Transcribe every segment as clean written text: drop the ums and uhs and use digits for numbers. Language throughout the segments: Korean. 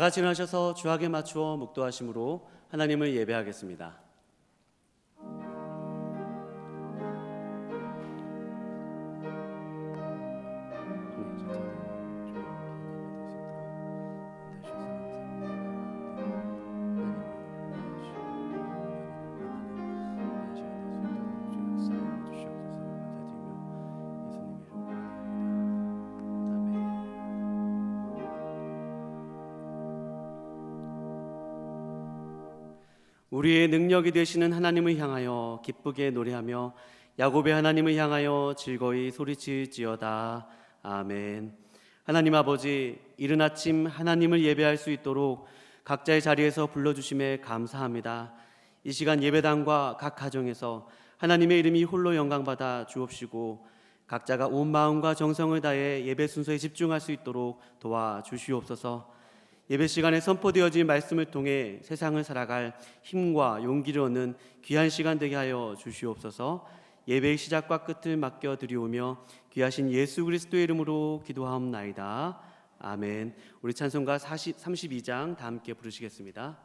같이 일어나셔서 주악에 맞추어 묵도하심으로 하나님을 예배하겠습니다. 우리의 능력이 되시는 하나님을 향하여 기쁘게 노래하며 야곱의 하나님을 향하여 즐거이 소리칠지어다. 아멘. 하나님 아버지, 이른 아침 하나님을 예배할 수 있도록 각자의 자리에서 불러주심에 감사합니다. 이 시간 예배당과 각 가정에서 하나님의 이름이 홀로 영광받아 주옵시고 각자가 온 마음과 정성을 다해 예배 순서에 집중할 수 있도록 도와주시옵소서. 예배 시간에 선포되어진 말씀을 통해 세상을 살아갈 힘과 용기를 얻는 귀한 시간 되게 하여 주시옵소서. 예배의 시작과 끝을 맡겨드리오며 귀하신 예수 그리스도의 이름으로 기도하옵나이다. 아멘. 우리 찬송가 32장 다 함께 부르시겠습니다.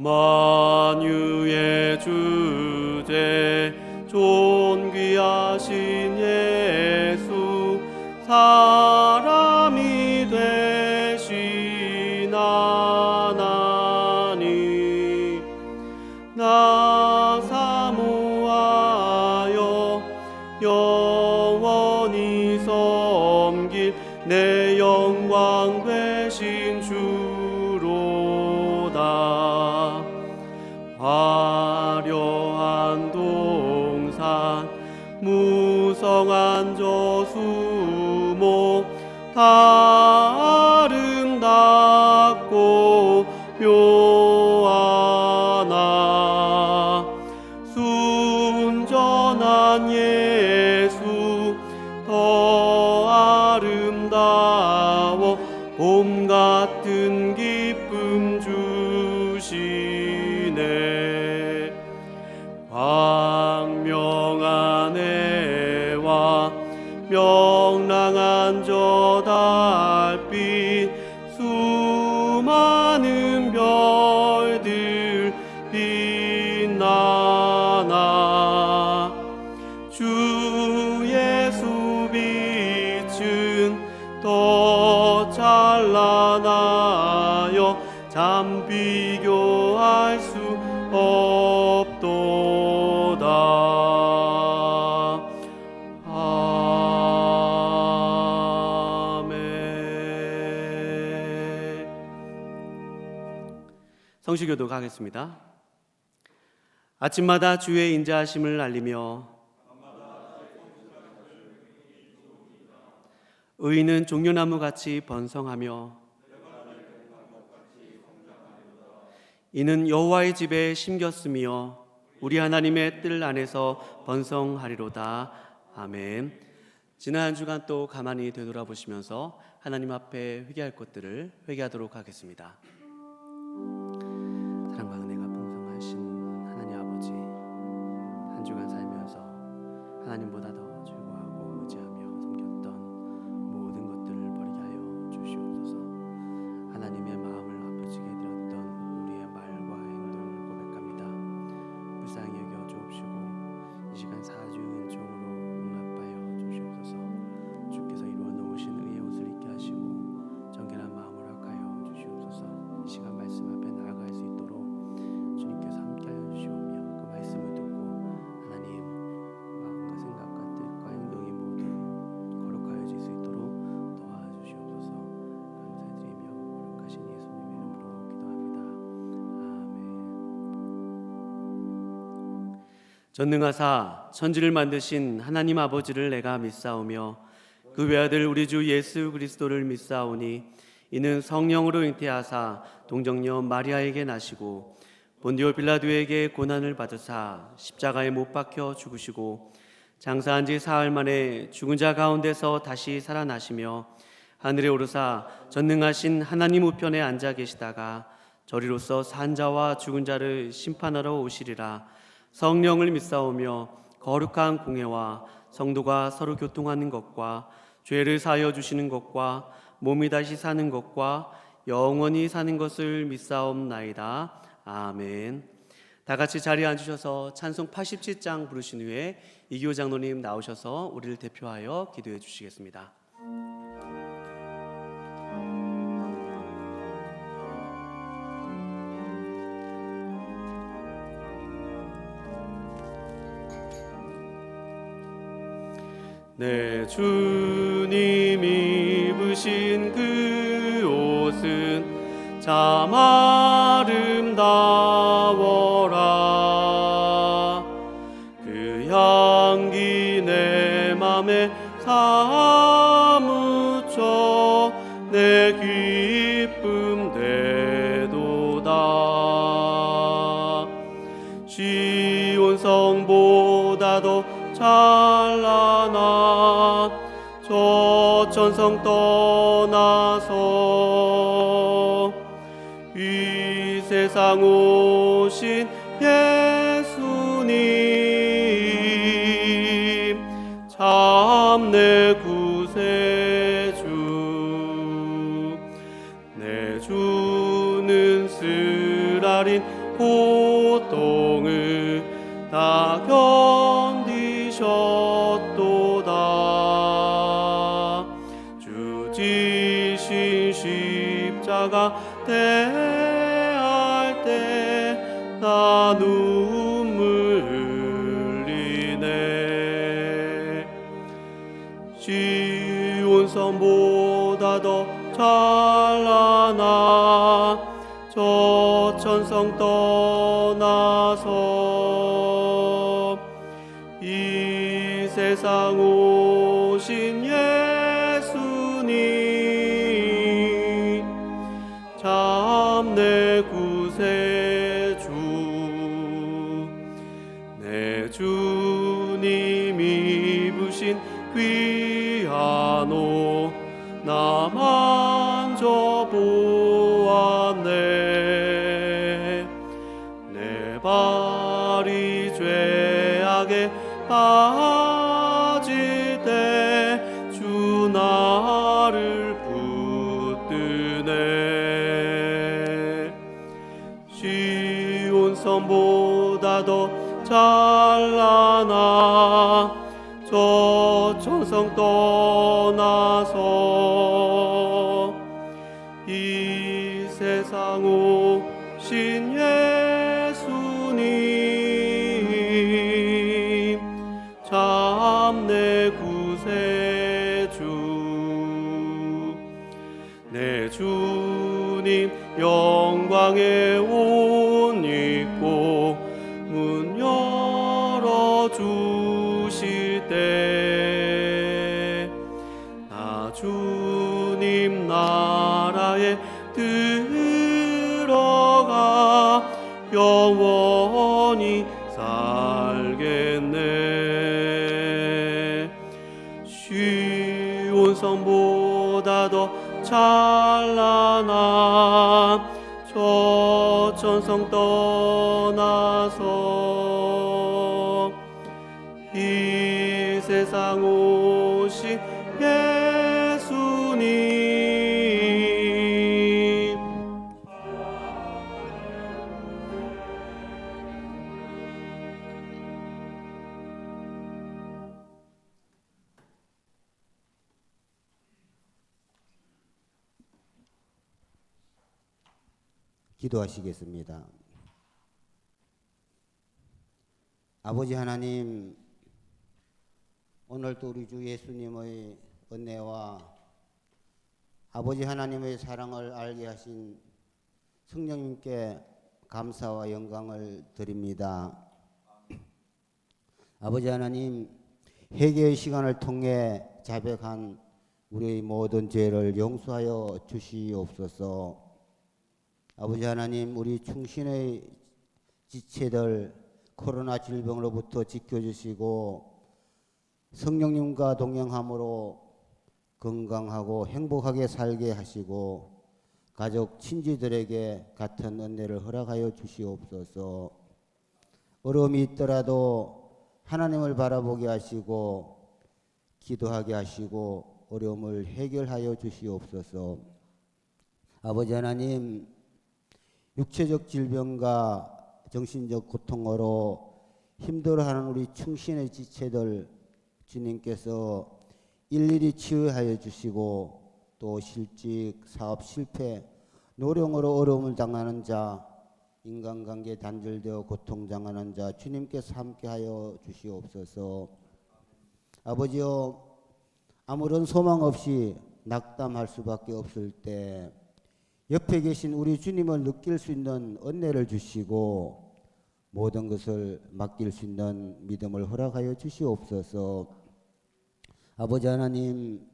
만유의 주제 존귀하신 예수 사람이 되신 하나님 나 사모하여 영원히 섬길 내 영광 되신 주로다. 화려한 동산 무성한 저수목 다 아름답고 묘하나 순전한 예수 더 아름다워 봄 같은 기쁨 주시네. 광명한 해와 명랑한 저 달빛 수많은 별들 빛나나 주 예수 빛은 더 찬란하여 참 비교할 수 없도다. 아멘. 성시교도 가겠습니다. 아침마다 주의 인자하심을 알리며 의인은 종려나무같이 번성하며 이는 여호와의 집에 심겼으며 우리 하나님의 뜰 안에서 번성하리로다. 아멘. 지난 한 주간 또 가만히 되돌아보시면서 하나님 앞에 회개할 것들을 회개하도록 하겠습니다. 사랑과 은혜가 풍성하신 하나님 아버지, 한 주간 살면서 하나님보다 더 즐거워하고 의지하며 섬겼던 모든 것들을 버리게 하여 주시옵소서. 하나님의 마음을 아프시게 되었던 우리의 말과 행동을 고백합니다. 불쌍히 여겨 주옵시고 이 시간 사주의 은총으로 용납하여 주시옵소서. 주께서 이루어 놓으신 의의 옷을 입게 하시고 정결한 마음을 허락하여 주시옵소서. 이 시간 말씀 앞에 나아갈 수 있도록 주님께서 함께하여 주시오며 그 말씀을 듣고 하나님 마음과 생각과 뜻과 행동이 모두 거룩하여질 수 있도록 도와주시옵소서. 감사드리며 거룩하신 예수님 이름으로 기도합니다. 아멘. 전능하사 천지를 만드신 하나님 아버지를 내가 믿사오며 그 외아들 우리 주 예수 그리스도를 믿사오니 이는 성령으로 잉태하사 동정녀 마리아에게 나시고 본디오 빌라도에게 고난을 받으사 십자가에 못 박혀 죽으시고 장사한 지 사흘 만에 죽은 자 가운데서 다시 살아나시며 하늘에 오르사 전능하신 하나님 우편에 앉아 계시다가 저리로서 산 자와 죽은 자를 심판하러 오시리라. 성령을 믿사오며 거룩한 공회와 성도가 서로 교통하는 것과 죄를 사하여 주시는 것과 몸이 다시 사는 것과 영원히 사는 것을 믿사옵나이다. 아멘. 다 같이 자리에 앉으셔서 찬송 87장 부르신 후에 이기호 장로님 나오셔서 우리를 대표하여 기도해 주시겠습니다. 내 주님 입으신 그 옷은 참 아름다워라. 그 향기 내 맘에 사무쳐 내 기쁨 되도다. 시온 성보다도 찬란한 저 천성 떠나서 이 세상 오신 예수님 참 내 구세주. 내 주는 쓰라린 고통을 다 견디셨도다. 주 지신 십자가 대할 때 나 눈물 흘리네. 시온 성보다 더 찬란한 저 천성 떠나서 이 세상 오신 예수님 참 내 구세주. 내 주님 입으신 귀한 옷 나 만져보았네. 내 발이 죄악에 빠질 때 주 나를 붙드네. 시온 성보다 더 찬란한 저 천성 떠나서 이 세상 오신 예수님 참 내 구세주. 내 주님 영광의 옷 입고 문 열어주실 때 나 주님 나라에 들어가 영원히 살겠네. 시온 성보다 더 찬란한 저 천성 떠나서 이 세상 오신 예수님 기도하시겠습니다. 아버지 하나님, 오늘도 우리 주 예수님의 은혜와 아버지 하나님의 사랑을 알게 하신 성령님께 감사와 영광을 드립니다. 아버지 하나님, 회개의 시간을 통해 자백한 우리의 모든 죄를 용서하여 주시옵소서. 아버지 하나님, 우리 충신의 지체들 코로나 질병으로부터 지켜주시고 성령님과 동행함으로 건강하고 행복하게 살게 하시고 가족 친지들에게 같은 은혜를 허락하여 주시옵소서. 어려움이 있더라도 하나님을 바라보게 하시고 기도하게 하시고 어려움을 해결하여 주시옵소서. 아버지 하나님, 육체적 질병과 정신적 고통으로 힘들어하는 우리 충신의 지체들 주님께서 일일이 치유하여 주시고 또 실직, 사업 실패, 노령으로 어려움을 당하는 자, 인간관계 단절되어 고통당하는 자 주님께서 함께하여 주시옵소서. 아버지여, 아무런 소망 없이 낙담할 수밖에 없을 때 옆에 계신 우리 주님을 느낄 수 있는 은혜를 주시고 모든 것을 맡길 수 있는 믿음을 허락하여 주시옵소서. 아버지 하나님,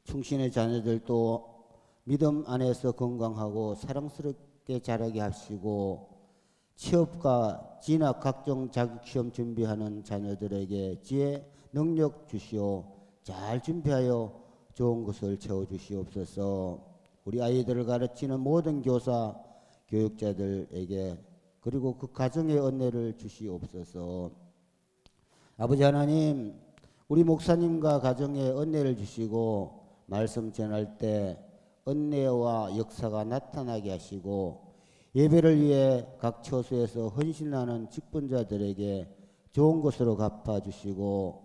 충신의 자녀들도 믿음 안에서 건강하고 사랑스럽게 자라게 하시고 취업과 진학 각종 자격시험 준비하는 자녀들에게 지혜, 능력 주시오. 잘 준비하여 좋은 것을 채워주시옵소서. 우리 아이들을 가르치는 모든 교사, 교육자들에게 그리고 그 가정의 은혜를 주시옵소서. 아버지 하나님, 우리 목사님과 가정에 은혜를 주시고 말씀 전할 때 은혜와 역사가 나타나게 하시고 예배를 위해 각 처소에서 헌신하는 직분자들에게 좋은 것으로 갚아주시고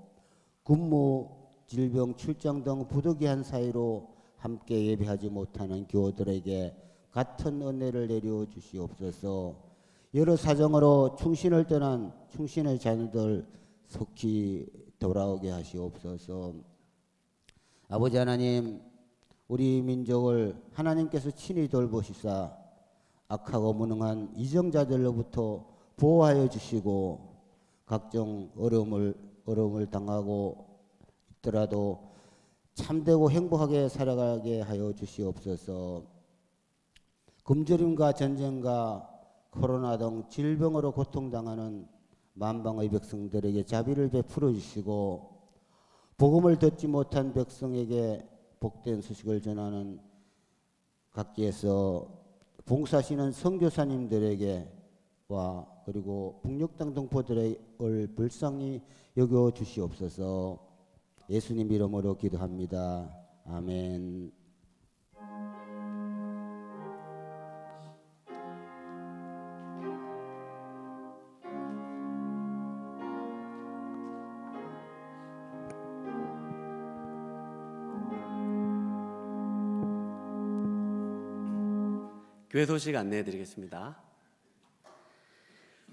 근무, 질병, 출장 등 부득이한 사이로 함께 예배하지 못하는 교우들에게 같은 은혜를 내려 주시옵소서. 여러 사정으로 충신을 떠난 충신의 자녀들 속히 돌아오게 하시옵소서. 아버지 하나님, 우리 민족을 하나님께서 친히 돌보시사 악하고 무능한 이정자들로부터 보호하여 주시고 각종 어려움을 당하고 있더라도 참되고 행복하게 살아가게 하여 주시옵소서. 굶주림과 전쟁과 코로나 등 질병으로 고통당하는 만방의 백성들에게 자비를 베풀어 주시고 복음을 듣지 못한 백성에게 복된 소식을 전하는 각지에서 봉사하시는 선교사님들에게 와 그리고 북녘땅 동포들을 불쌍히 여겨 주시옵소서. 예수님 이름으로 기도합니다. 아멘. 교회 소식 안내해 드리겠습니다.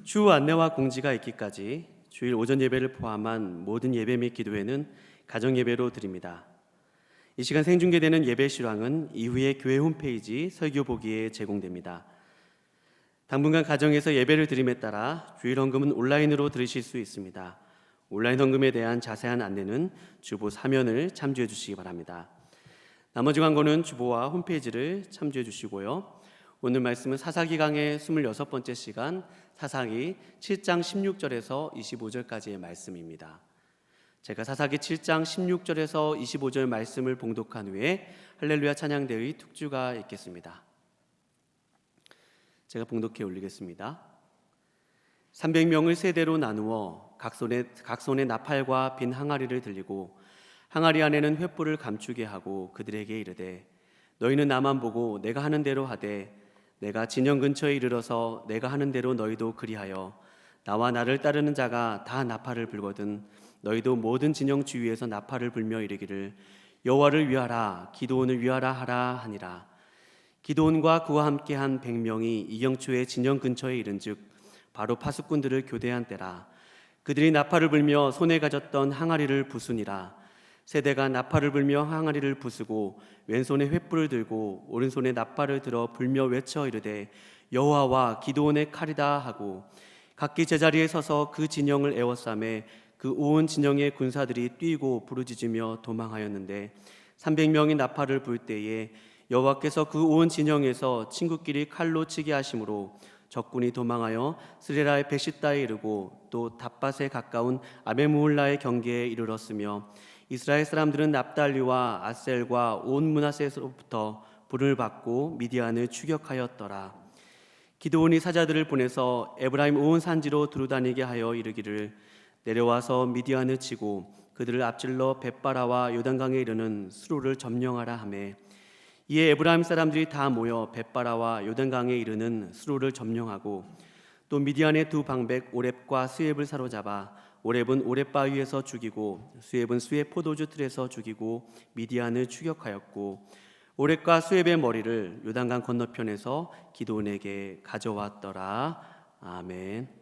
추후 안내와 공지가 있기까지 주일 오전 예배를 포함한 모든 예배 및 기도회는 가정 예배로 드립니다. 이 시간 생중계되는 예배 실황은 이후에 교회 홈페이지 설교 보기에 제공됩니다. 당분간 가정에서 예배를 드림에 따라 주일 헌금은 온라인으로 들으실 수 있습니다. 온라인 헌금에 대한 자세한 안내는 주보 사면을 참조해 주시기 바랍니다. 나머지 광고는 주보와 홈페이지를 참조해 주시고요. 오늘 말씀은 사사기 강의 26번째 시간 사사기 7장 16절에서 25절까지의 말씀입니다. 제가 사사기 7장 16절에서 25절 말씀을 봉독한 후에 할렐루야 찬양대의 특주가 있겠습니다. 제가 봉독해 올리겠습니다. 300명을 세대로 나누어 각 손에 나팔과 빈 항아리를 들리고 항아리 안에는 횃불을 감추게 하고 그들에게 이르되 너희는 나만 보고 내가 하는 대로 하되 내가 진영 근처에 이르러서 내가 하는 대로 너희도 그리하여 나와 나를 따르는 자가 다 나팔을 불거든 너희도 모든 진영 주위에서 나팔을 불며 이르기를 여호와를 위하라 기드온을 위하라 하라 하니라. 기드온과 그와 함께한 100명이 이경초의 진영 근처에 이른즉 바로 파수꾼들을 교대한 때라. 그들이 나팔을 불며 손에 가졌던 항아리를 부수니라. 세대가 나팔을 불며 항아리를 부수고 왼손에 횃불을 들고 오른손에 나팔을 들어 불며 외쳐 이르되 여호와와 기드온의 칼이다 하고 각기 제자리에 서서 그 진영을 에워싸매 그 온 진영의 군사들이 뛰고 부르짖으며 도망하였는데 300명이 나팔을 불 때에 여호와께서 그 온 진영에서 친구끼리 칼로 치게 하심으로 적군이 도망하여 스레라의 베시다에 이르고 또 답밭에 가까운 아베무홀라의 경계에 이르렀으며 이스라엘 사람들은 납달리와 아셀과 온 므낫세로부터 불을 받고 미디안을 추격하였더라. 기드온이 사자들을 보내서 에브라임 온 산지로 두루다니게 하여 이르기를 내려와서 미디안을 치고 그들을 앞질러 벳바라와 요단강에 이르는 수로를 점령하라 하매 이에 에브라임 사람들이 다 모여 벳바라와 요단강에 이르는 수로를 점령하고 또 미디안의 두 방백 오렙과 스웹을 사로잡아 오렙은 오렙 바위에서 죽이고 스웹은 스웹 포도주 틀에서 죽이고 미디안을 추격하였고 오렙과 스웹의 머리를 요단강 건너편에서 기드온에게 가져왔더라. 아멘.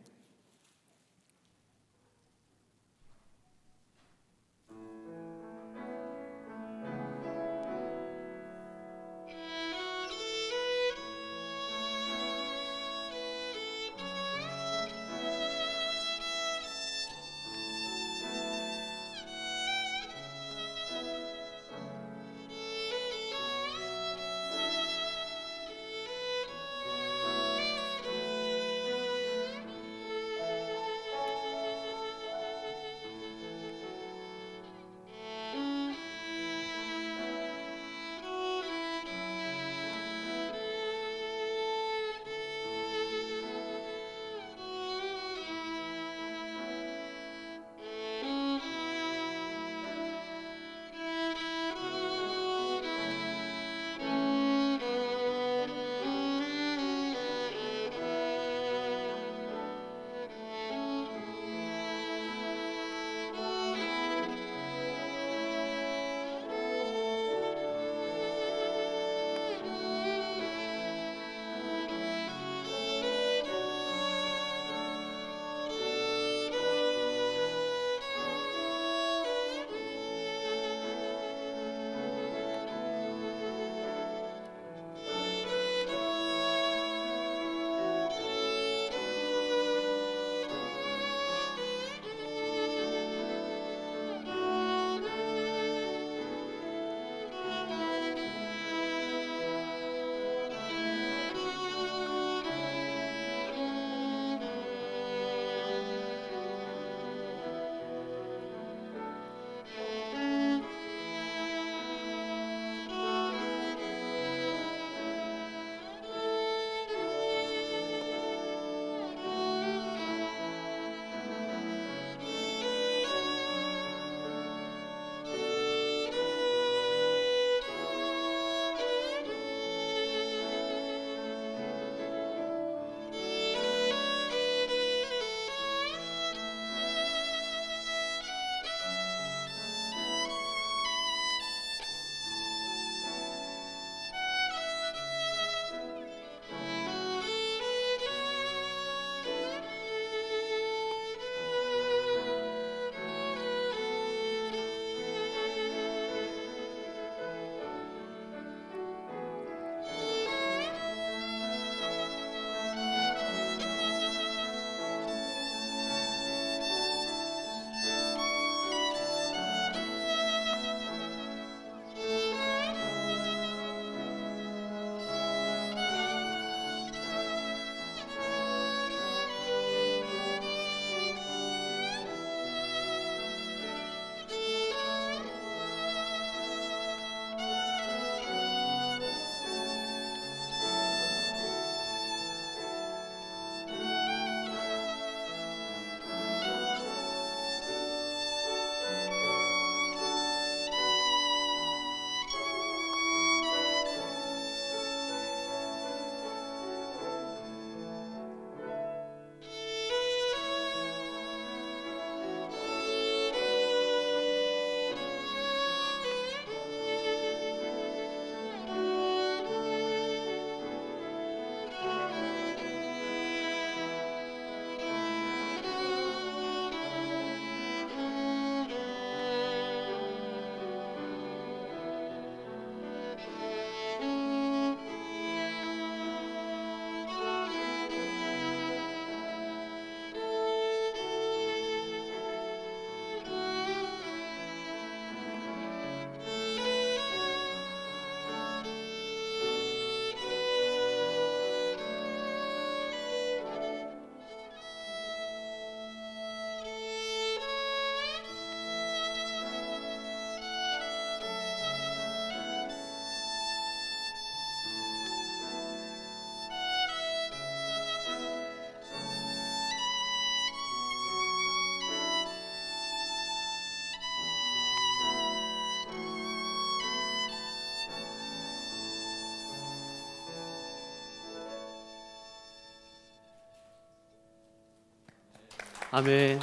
아멘.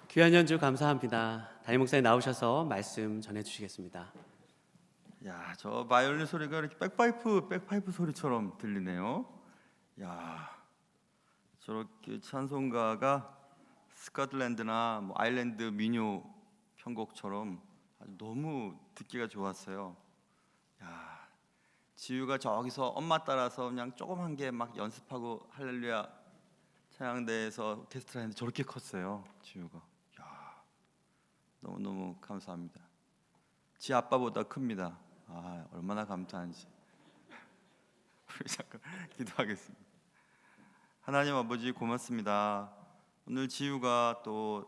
귀한 연주 감사합니다. 담임 목사님 나오셔서 말씀 전해주시겠습니다. 야, 저 바이올린 소리가 이렇게 백파이프 소리처럼 들리네요. 야, 저렇게 찬송가가 스코틀랜드나 뭐 아일랜드 민요 편곡처럼 아주 너무 듣기가 좋았어요. 야, 지유가 저기서 엄마 따라서 그냥 조그만 게 막 연습하고 할렐루야 찬양대에서 오케스트라 했는데 저렇게 컸어요. 지유가. 야, 너무너무 감사합니다. 지 아빠보다 큽니다. 아, 얼마나 감사한지. 우리 잠깐 기도하겠습니다. 하나님 아버지 고맙습니다. 오늘 지유가 또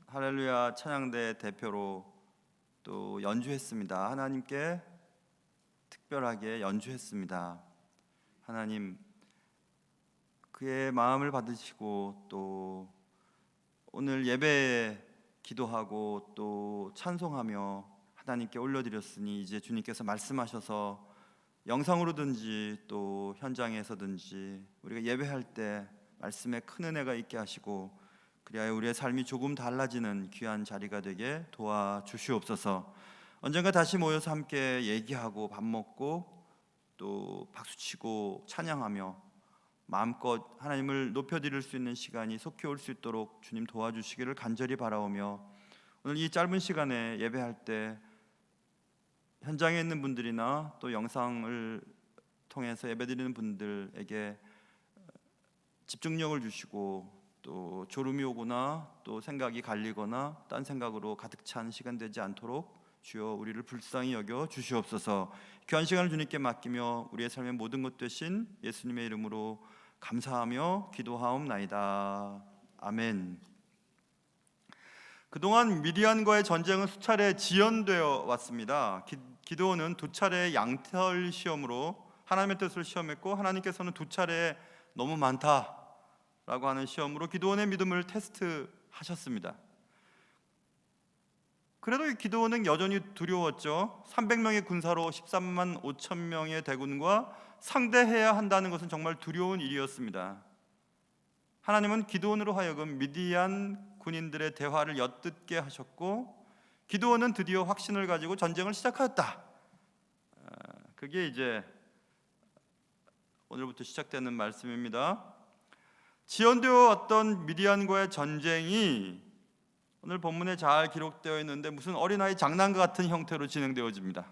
할렐루야 찬양대 대표로 또 연주했습니다. 하나님께 특별하게 연주했습니다. 하나님, 그의 마음을 받으시고 또 오늘 예배에 기도하고 또 찬송하며 하나님께 올려드렸으니 이제 주님께서 말씀하셔서 영상으로든지 또 현장에서든지 우리가 예배할 때 말씀에 큰 은혜가 있게 하시고 그리하여 우리의 삶이 조금 달라지는 귀한 자리가 되게 도와주시옵소서. 언젠가 다시 모여서 함께 얘기하고 밥 먹고 또 박수치고 찬양하며 마음껏 하나님을 높여드릴 수 있는 시간이 속히 올 수 있도록 주님 도와주시기를 간절히 바라오며 오늘 이 짧은 시간에 예배할 때 현장에 있는 분들이나 또 영상을 통해서 예배드리는 분들에게 집중력을 주시고 또 졸음이 오거나 또 생각이 갈리거나 딴 생각으로 가득 찬 시간 되지 않도록 주여 우리를 불쌍히 여겨 주시옵소서. 귀한 시간을 주님께 맡기며 우리의 삶의 모든 것 되신 예수님의 이름으로 감사하며 기도하옵나이다. 아멘. 그동안 미디안과의 전쟁은 수차례 지연되어 왔습니다. 기드온은 두 차례 양털 시험으로 하나님의 뜻을 시험했고 하나님께서는 두 차례 너무 많다라고 하는 시험으로 기드온의 믿음을 테스트하셨습니다. 그래도 기드온은 여전히 두려웠죠. 300명의 군사로 13만 5천 명의 대군과 상대해야 한다는 것은 정말 두려운 일이었습니다. 하나님은 기드온으로 하여금 미디안 군인들의 대화를 엿듣게 하셨고 기드온은 드디어 확신을 가지고 전쟁을 시작하였다. 그게 이제 오늘부터 시작되는 말씀입니다. 지연되어 왔던 미디안과의 전쟁이 오늘 본문에 잘 기록되어 있는데 무슨 어린아이 장난과 같은 형태로 진행되어집니다.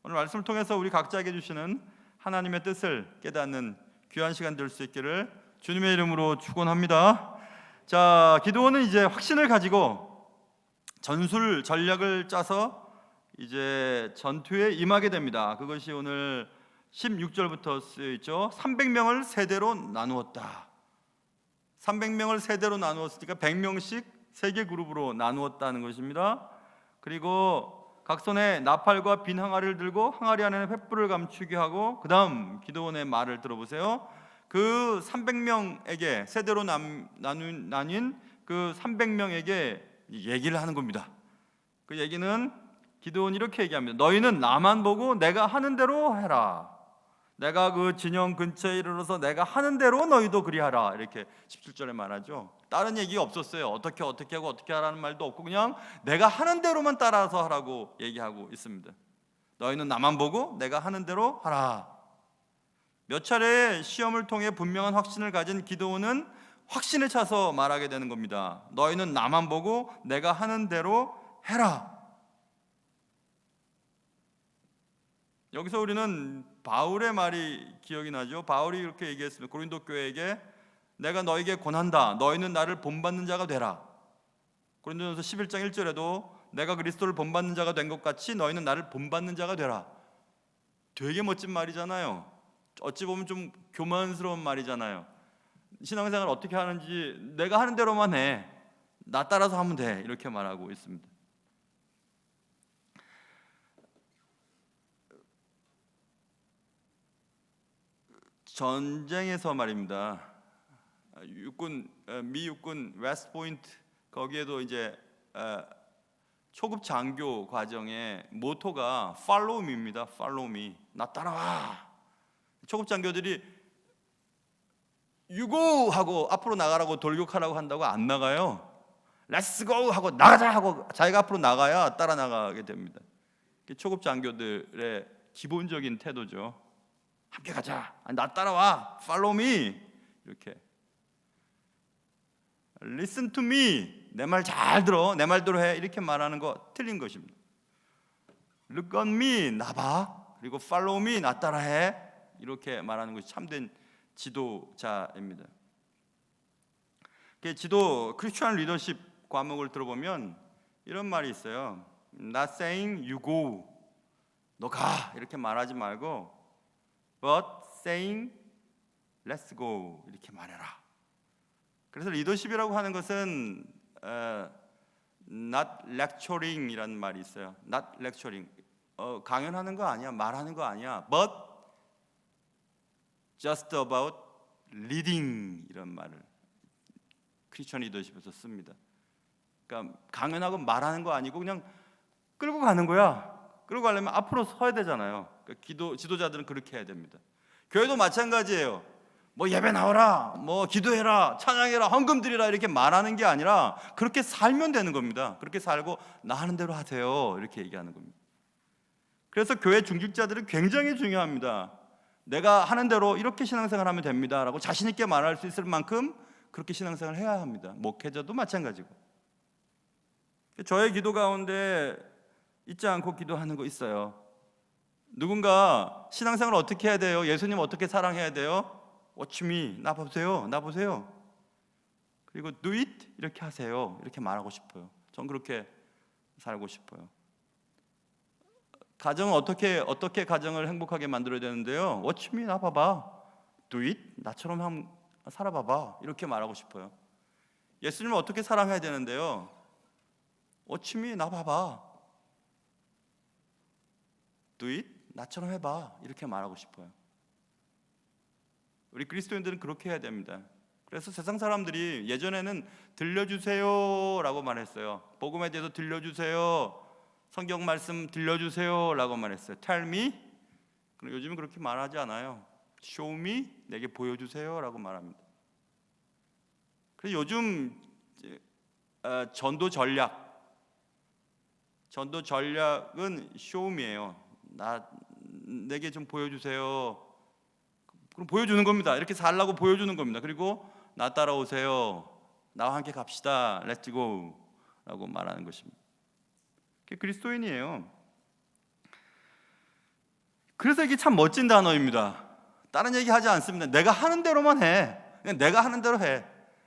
오늘 말씀을 통해서 우리 각자에게 주시는 하나님의 뜻을 깨닫는 귀한 시간 될 수 있기를 주님의 이름으로 축원합니다. 자, 기드온은 이제 확신을 가지고 전술 전략을 짜서 이제 전투에 임하게 됩니다. 그것이 오늘 16절부터 쓰여 있죠. 300명을 세대로 나누었다. 300명을 세대로 나누었으니까 100명씩 세 개 그룹으로 나누었다는 것입니다. 그리고 각 손에 나팔과 빈 항아리를 들고 항아리 안에는 횃불을 감추게 하고 그 다음 기드온의 말을 들어보세요. 그 300명에게 세대로 나뉜 그 300명에게 얘기를 하는 겁니다. 그 얘기는 기드온이 이렇게 얘기합니다. 너희는 나만 보고 내가 하는 대로 해라. 내가 그 진영 근처에 이르러서 내가 하는 대로 너희도 그리하라. 이렇게 17절에 말하죠. 다른 얘기가 없었어요. 어떻게 하고 어떻게 하라는 말도 없고 그냥 내가 하는 대로만 따라서 하라고 얘기하고 있습니다. 너희는 나만 보고 내가 하는 대로 하라. 몇 차례 시험을 통해 분명한 확신을 가진 기드온은 확신에 차서 말하게 되는 겁니다. 너희는 나만 보고 내가 하는 대로 해라. 여기서 우리는 바울의 말이 기억이 나죠. 바울이 이렇게 얘기했습니다. 고린도 교회에게 내가 너에게 권한다. 너희는 나를 본받는 자가 되라. 고린도전서 11장 1절에도 내가 그리스도를 본받는 자가 된 것 같이 너희는 나를 본받는 자가 되라. 되게 멋진 말이잖아요. 어찌 보면 좀 교만스러운 말이잖아요. 신앙생활 어떻게 하는지 내가 하는 대로만 해. 나 따라서 하면 돼. 이렇게 말하고 있습니다. 전쟁에서 말입니다. 미 육군 웨스트 포인트 거기에도 이제 초급 장교 과정의 모토가 Follow me입니다. Follow me. 나 따라와. 초급 장교들이 유고 하고 앞으로 나가라고 돌격하라고 한다고 안 나가요. Let's go 하고 나가자 하고 자기가 앞으로 나가야 따라 나가게 됩니다. 초급 장교들의 기본적인 태도죠. 함께 가자. 나 따라와. Follow me. 이렇게. Listen to me. 내 말 잘 들어. 내 말대로 해. 이렇게 말하는 거 틀린 것입니다. Look on me. 나 봐. 그리고 Follow me. 나 따라해. 이렇게 말하는 것이 참된 지도자입니다. 지도 크리스천 리더십 과목을 들어보면 이런 말이 있어요. Not saying you go. 너 가. 이렇게 말하지 말고 but saying let's go. 이렇게 말해라. 그래서 리더십이라고 하는 것은 not lecturing 이라는 말이 있어요. not lecturing. 강연하는 거 아니야. 말하는 거 아니야. but just about leading 이런 말을 크리스천 리더십에서 씁니다. 그러니까 강연하고 말하는 거 아니고 그냥 끌고 가는 거야. 끌고 가려면 앞으로 서야 되잖아요. 그러니까 지도자들은 그렇게 해야 됩니다. 교회도 마찬가지예요. 뭐 예배 나오라, 뭐 기도해라, 찬양해라, 헌금 드리라 이렇게 말하는 게 아니라 그렇게 살면 되는 겁니다. 그렇게 살고 나 하는 대로 하세요. 이렇게 얘기하는 겁니다. 그래서 교회 중직자들은 굉장히 중요합니다. 내가 하는 대로 이렇게 신앙생활하면 됩니다 라고 자신 있게 말할 수 있을 만큼 그렇게 신앙생활을 해야 합니다. 목회자도 마찬가지고. 저의 기도 가운데 잊지 않고 기도하는 거 있어요. 누군가 신앙생활 어떻게 해야 돼요? 예수님 어떻게 사랑해야 돼요? Watch me. 나 보세요. 나 보세요. 그리고 do it. 이렇게 하세요. 이렇게 말하고 싶어요. 전 그렇게 살고 싶어요. 가정은 어떻게 가정을 행복하게 만들어야 되는데요? Watch me. 나 봐봐. Do it. 나처럼 한번 살아봐봐. 이렇게 말하고 싶어요. 예수님을 어떻게 사랑해야 되는데요? Watch me. 나 봐봐. Do it. 나처럼 해봐. 이렇게 말하고 싶어요. 우리 그리스도인들은 그렇게 해야 됩니다. 그래서 세상 사람들이 예전에는 들려주세요 라고 말했어요. 복음에 대해서 들려주세요. 성경 말씀 들려주세요 라고 말했어요. Tell me. 그럼 요즘은 그렇게 말하지 않아요. Show me. 내게 보여주세요 라고 말합니다. 그래서 요즘 전도 전략은 show me예요. 내게 좀 보여주세요. 그럼 보여주는 겁니다. 이렇게 살라고 보여주는 겁니다. 그리고 나 따라오세요. 나와 함께 갑시다. Let's go 라고 말하는 것입니다. 그게 그리스도인이에요. 그래서 이게 참 멋진 단어입니다. 다른 얘기 하지 않습니다. 내가 하는 대로만 해. 그냥 내가 하는 대로 해.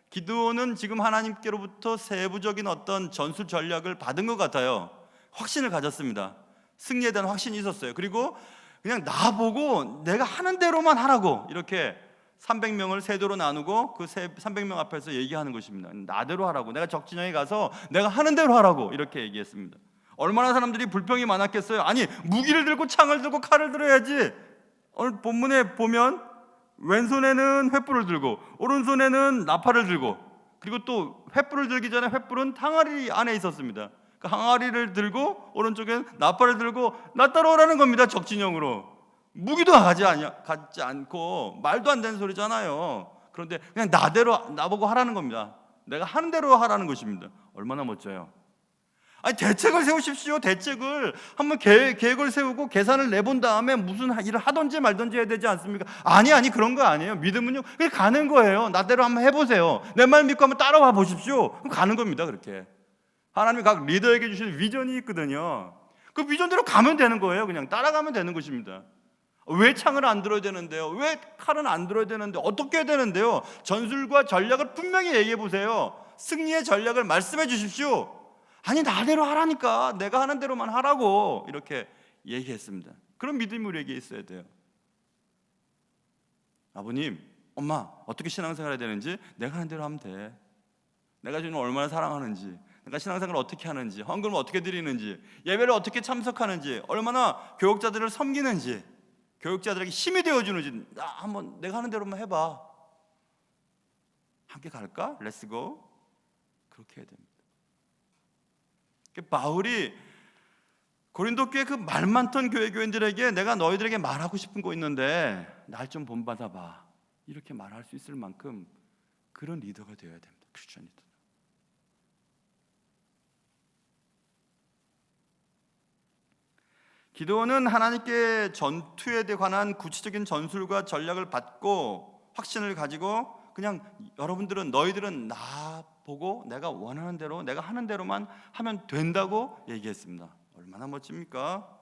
기드온은 지금 하나님께로부터 세부적인 어떤 전술 전략을 받은 것 같아요. 확신을 가졌습니다. 승리에 대한 확신이 있었어요. 그리고 그냥 나보고 내가 하는 대로만 하라고 이렇게 300명을 세도로 나누고 그 300명 앞에서 얘기하는 것입니다. 나대로 하라고. 내가 적진영에 가서 내가 하는 대로 하라고 이렇게 얘기했습니다. 얼마나 사람들이 불평이 많았겠어요. 아니 무기를 들고 창을 들고 칼을 들어야지. 오늘 본문에 보면 왼손에는 횃불을 들고 오른손에는 나팔을 들고 그리고 또 횃불을 들기 전에 횃불은 항아리 안에 있었습니다. 그 항아리를 들고 오른쪽엔 나팔을 들고 나 따라오라는 겁니다. 적진영으로. 무기도 갖지 않고 말도 안 되는 소리잖아요. 그런데 그냥 나보고 하라는 겁니다. 내가 하는 대로 하라는 것입니다. 얼마나 멋져요. 아니 대책을 세우십시오. 대책을 한번 계획을 세우고 계산을 내본 다음에 무슨 일을 하든지 말든지 해야 되지 않습니까? 아니 그런 거 아니에요. 믿음은요 그냥 가는 거예요. 나대로 한번 해보세요. 내 말 믿고 한번 따라와 보십시오. 그럼 가는 겁니다. 그렇게 하나님이 각 리더에게 주신 비전이 있거든요. 그 비전대로 가면 되는 거예요. 그냥 따라가면 되는 것입니다. 왜 창을 안 들어야 되는데요? 왜 칼은 안 들어야 되는데 어떻게 해야 되는데요? 전술과 전략을 분명히 얘기해 보세요. 승리의 전략을 말씀해 주십시오. 아니 나대로 하라니까. 내가 하는 대로만 하라고 이렇게 얘기했습니다. 그런 믿음이 우리에게 있어야 돼요. 아버님, 엄마 어떻게 신앙생활 해야 되는지 내가 하는 대로 하면 돼. 내가 주님 얼마나 사랑하는지, 내가 신앙생활을 어떻게 하는지, 헌금을 어떻게 드리는지, 예배를 어떻게 참석하는지, 얼마나 교육자들을 섬기는지, 교육자들에게 힘이 되어주는지 한번 내가 하는 대로만 해봐. 함께 갈까? Let's go. 그렇게 해야 됩니다. 바울이 고린도 교회 그 말 많던 교인들에게 내가 너희들에게 말하고 싶은 거 있는데 날 좀 본받아 봐, 이렇게 말할 수 있을 만큼 그런 리더가 되어야 됩니다. 크리스천 리더. 기도원은 하나님께 전투에 관한 구체적인 전술과 전략을 받고 확신을 가지고 그냥 너희들은 나 보고 내가 원하는 대로, 내가 하는 대로만 하면 된다고 얘기했습니다. 얼마나 멋집니까?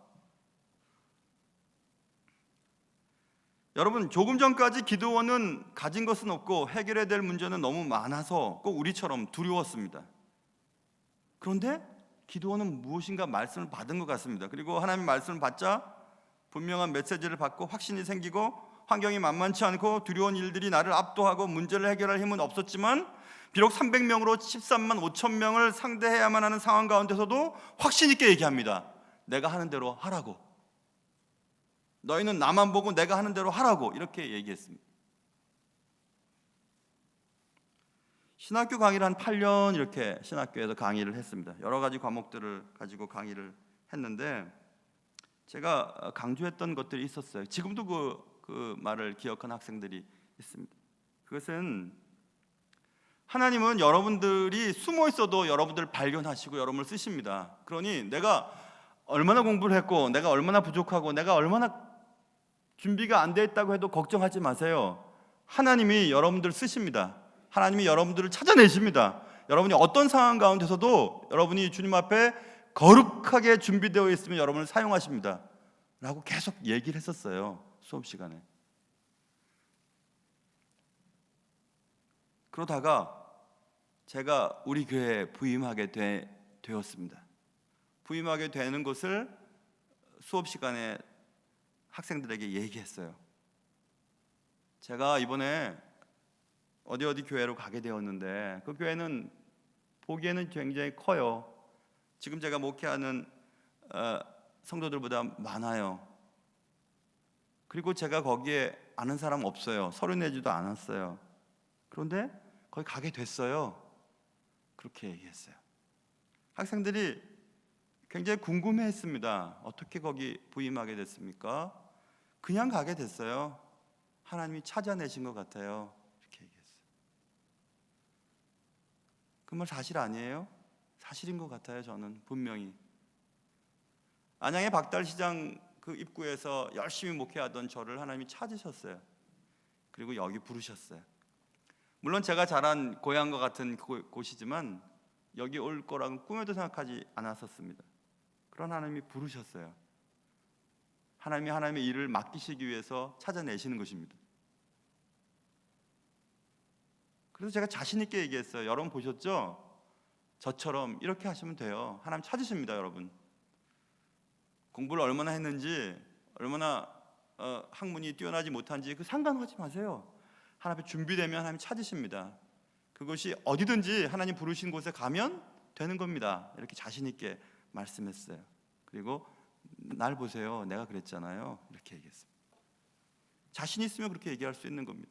여러분, 조금 전까지 기도원은 가진 것은 없고 해결해야 될 문제는 너무 많아서 꼭 우리처럼 두려웠습니다. 그런데 기도원은 무엇인가 말씀을 받은 것 같습니다. 그리고 하나님 말씀을 받자 분명한 메시지를 받고 확신이 생기고 환경이 만만치 않고 두려운 일들이 나를 압도하고 문제를 해결할 힘은 없었지만 비록 300명으로 13만 5천 명을 상대해야만 하는 상황 가운데서도 확신 있게 얘기합니다. 내가 하는 대로 하라고. 너희는 나만 보고 내가 하는 대로 하라고, 이렇게 얘기했습니다. 신학교 강의를 한 8년 이렇게 신학교에서 강의를 했습니다. 여러 가지 과목들을 가지고 강의를 했는데 제가 강조했던 것들이 있었어요. 지금도 그 말을 기억하는 학생들이 있습니다. 그것은 하나님은 여러분들이 숨어 있어도 여러분들을 발견하시고 여러분을 쓰십니다. 그러니 내가 얼마나 공부를 했고 내가 얼마나 부족하고 내가 얼마나 준비가 안 돼 있다고 해도 걱정하지 마세요. 하나님이 여러분들을 쓰십니다. 하나님이 여러분들을 찾아내십니다. 여러분이 어떤 상황 가운데서도 여러분이 주님 앞에 거룩하게 준비되어 있으면 여러분을 사용하십니다 라고 계속 얘기를 했었어요. 수업 시간에. 그러다가 제가 우리 교회에 부임하게 되었습니다. 부임하게 되는 것을 수업 시간에 학생들에게 얘기했어요. 제가 이번에 어디 교회로 가게 되었는데 그 교회는 보기에는 굉장히 커요. 지금 제가 목회하는 성도들보다 많아요. 그리고 제가 거기에 아는 사람 없어요. 서류 내지도 않았어요. 그런데 거기 가게 됐어요. 그렇게 얘기했어요. 학생들이 굉장히 궁금해했습니다. 어떻게 거기 부임하게 됐습니까? 그냥 가게 됐어요. 하나님이 찾아내신 것 같아요. 이렇게 얘기했어요. 그 말 사실 아니에요? 사실인 것 같아요. 저는 분명히 안양의 박달시장 그 입구에서 열심히 목회하던 저를 하나님이 찾으셨어요. 그리고 여기 부르셨어요. 물론 제가 자란 고향과 같은 곳이지만 여기 올 거라고 꿈에도 생각하지 않았었습니다. 그런 하나님이 부르셨어요. 하나님이 하나님의 일을 맡기시기 위해서 찾아내시는 것입니다. 그래서 제가 자신 있게 얘기했어요. 여러분 보셨죠? 저처럼 이렇게 하시면 돼요. 하나님 찾으십니다, 여러분. 공부를 얼마나 했는지, 얼마나 학문이 뛰어나지 못한지 그 상관하지 마세요. 하나님 준비되면 하나님 찾으십니다. 그것이 어디든지 하나님 부르신 곳에 가면 되는 겁니다. 이렇게 자신 있게 말씀했어요. 그리고 날 보세요. 내가 그랬잖아요. 이렇게 얘기했습니다. 자신 있으면 그렇게 얘기할 수 있는 겁니다.